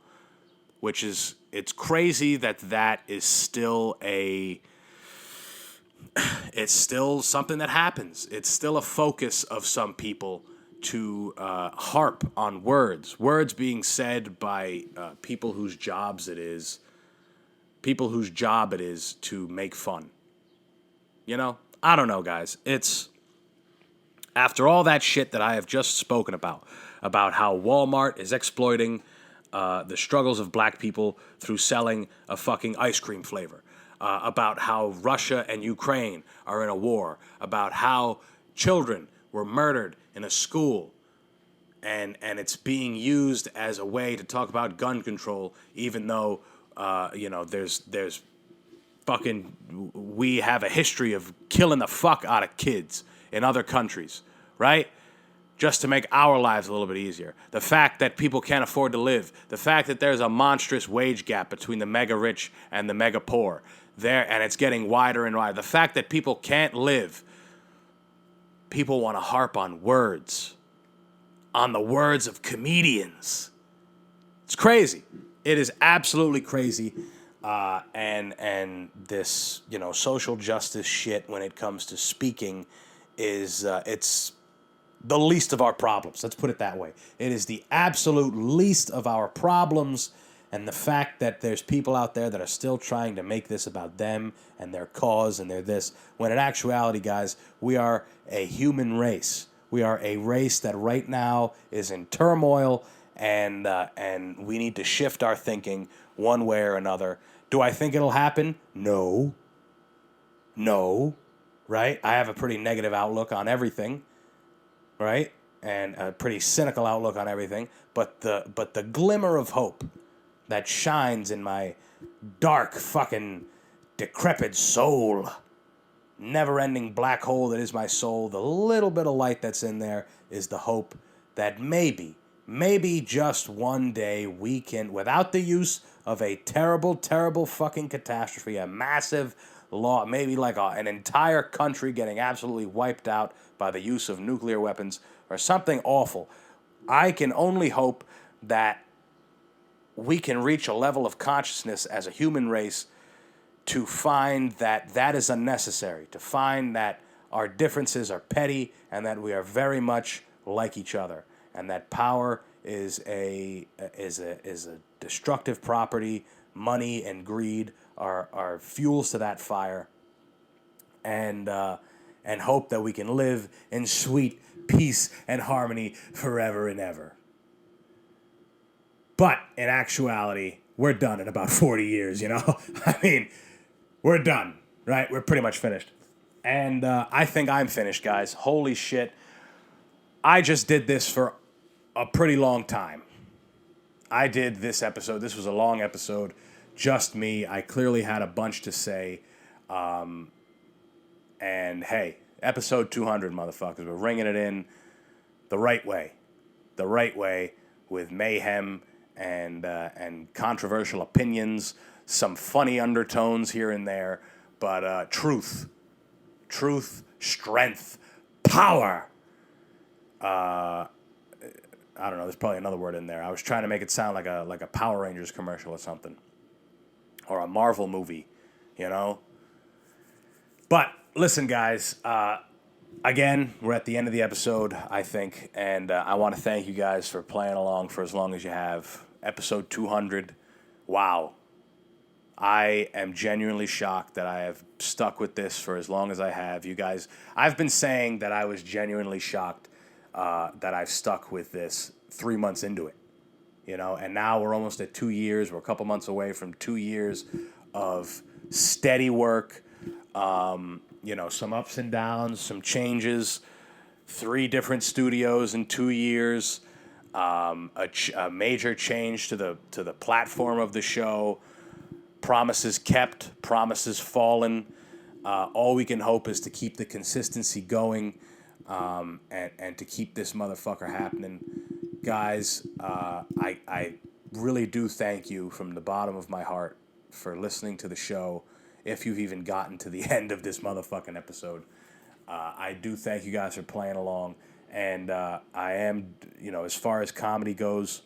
which is, it's crazy that is still it's still something that happens. It's still a focus of some people to harp on words being said by people whose job it is to make fun. I don't know, guys. It's after all that shit that I have just spoken about how Walmart is exploiting the struggles of black people through selling a fucking ice cream flavor, about how Russia and Ukraine are in a war, about how children were murdered in a school, and it's being used as a way to talk about gun control, even though there's fucking, we have a history of killing the fuck out of kids in other countries, right? Just to make our lives a little bit easier. The fact that people can't afford to live, the fact that there's a monstrous wage gap between the mega rich and the mega poor there, and it's getting wider and wider. The fact that people can't live. People want to harp on words, on the words of comedians. It's crazy. It is absolutely crazy. And this, social justice shit when it comes to speaking is it's the least of our problems. Let's put it that way. It is the absolute least of our problems. And the fact that there's people out there that are still trying to make this about them and their cause and their this, when in actuality, guys, we are a human race. We are a race that right now is in turmoil, and we need to shift our thinking one way or another. Do I think it'll happen? No. Right? I have a pretty negative outlook on everything, right? And a pretty cynical outlook on everything. But the glimmer of hope that shines in my dark, fucking, decrepit soul, never-ending black hole that is my soul, the little bit of light that's in there is the hope that maybe just one day we can, without the use of a terrible, terrible fucking catastrophe, a massive law, maybe like an entire country getting absolutely wiped out by the use of nuclear weapons or something awful. I can only hope that we can reach a level of consciousness as a human race to find that that is unnecessary, to find that our differences are petty and that we are very much like each other, and that power is a destructive property. Money and greed are fuels to that fire, and hope that we can live in sweet peace and harmony forever and ever. But in actuality, we're done in about 40 years, I mean, we're done, right? We're pretty much finished. And I think I'm finished, guys. Holy shit. I just did this for a pretty long time. I did this episode. This was a long episode. Just me. I clearly had a bunch to say. And hey, episode 200, motherfuckers. We're ringing it in the right way. The right way, with mayhem and controversial opinions, some funny undertones here and there, but truth, strength, power. I don't know. There's probably another word in there. I was trying to make it sound like a Power Rangers commercial or something, or a Marvel movie, But listen, guys. Again, we're at the end of the episode, I think, and I want to thank you guys for playing along for as long as you have. Episode 200. Wow. I am genuinely shocked that I have stuck with this for as long as I have. You guys, I've been saying that I was genuinely shocked that I've stuck with this 3 months into it, and now we're almost at 2 years. We're a couple months away from 2 years of steady work, some ups and downs, some changes, 3 different studios in 2 years, a major change to the platform of the show, promises kept, promises fallen. All we can hope is to keep the consistency going, and to keep this motherfucker happening. Guys, I really do thank you from the bottom of my heart for listening to the show. If you've even gotten to the end of this motherfucking episode, I do thank you guys for playing along. And I am, as far as comedy goes,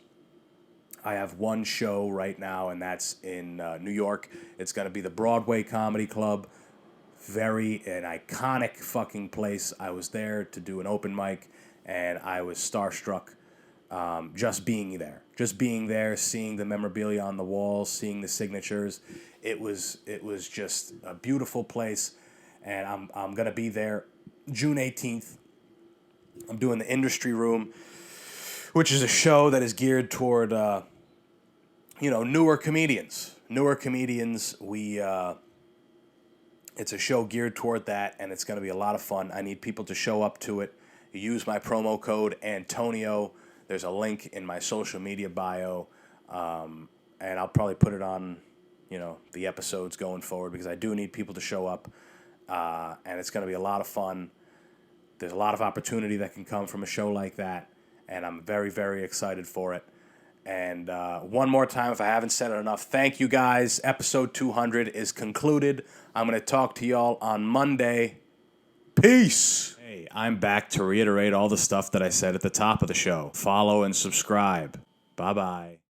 I have one show right now, and that's in New York. It's going to be the Broadway Comedy Club. An iconic fucking place. I was there to do an open mic, and I was starstruck just being there, seeing the memorabilia on the walls, seeing the signatures. It was just a beautiful place, and I'm gonna be there June 18th. I'm doing the Industry Room, which is a show that is geared toward newer comedians. It's a show geared toward that, and it's going to be a lot of fun. I need people to show up to it. You use my promo code Antonio. There's a link in my social media bio, and I'll probably put it on, the episodes going forward, because I do need people to show up, and it's going to be a lot of fun. There's a lot of opportunity that can come from a show like that, and I'm very, very excited for it. And one more time, if I haven't said it enough, thank you guys. Episode 200 is concluded. I'm going to talk to y'all on Monday. Peace. Hey, I'm back to reiterate all the stuff that I said at the top of the show. Follow and subscribe. Bye-bye.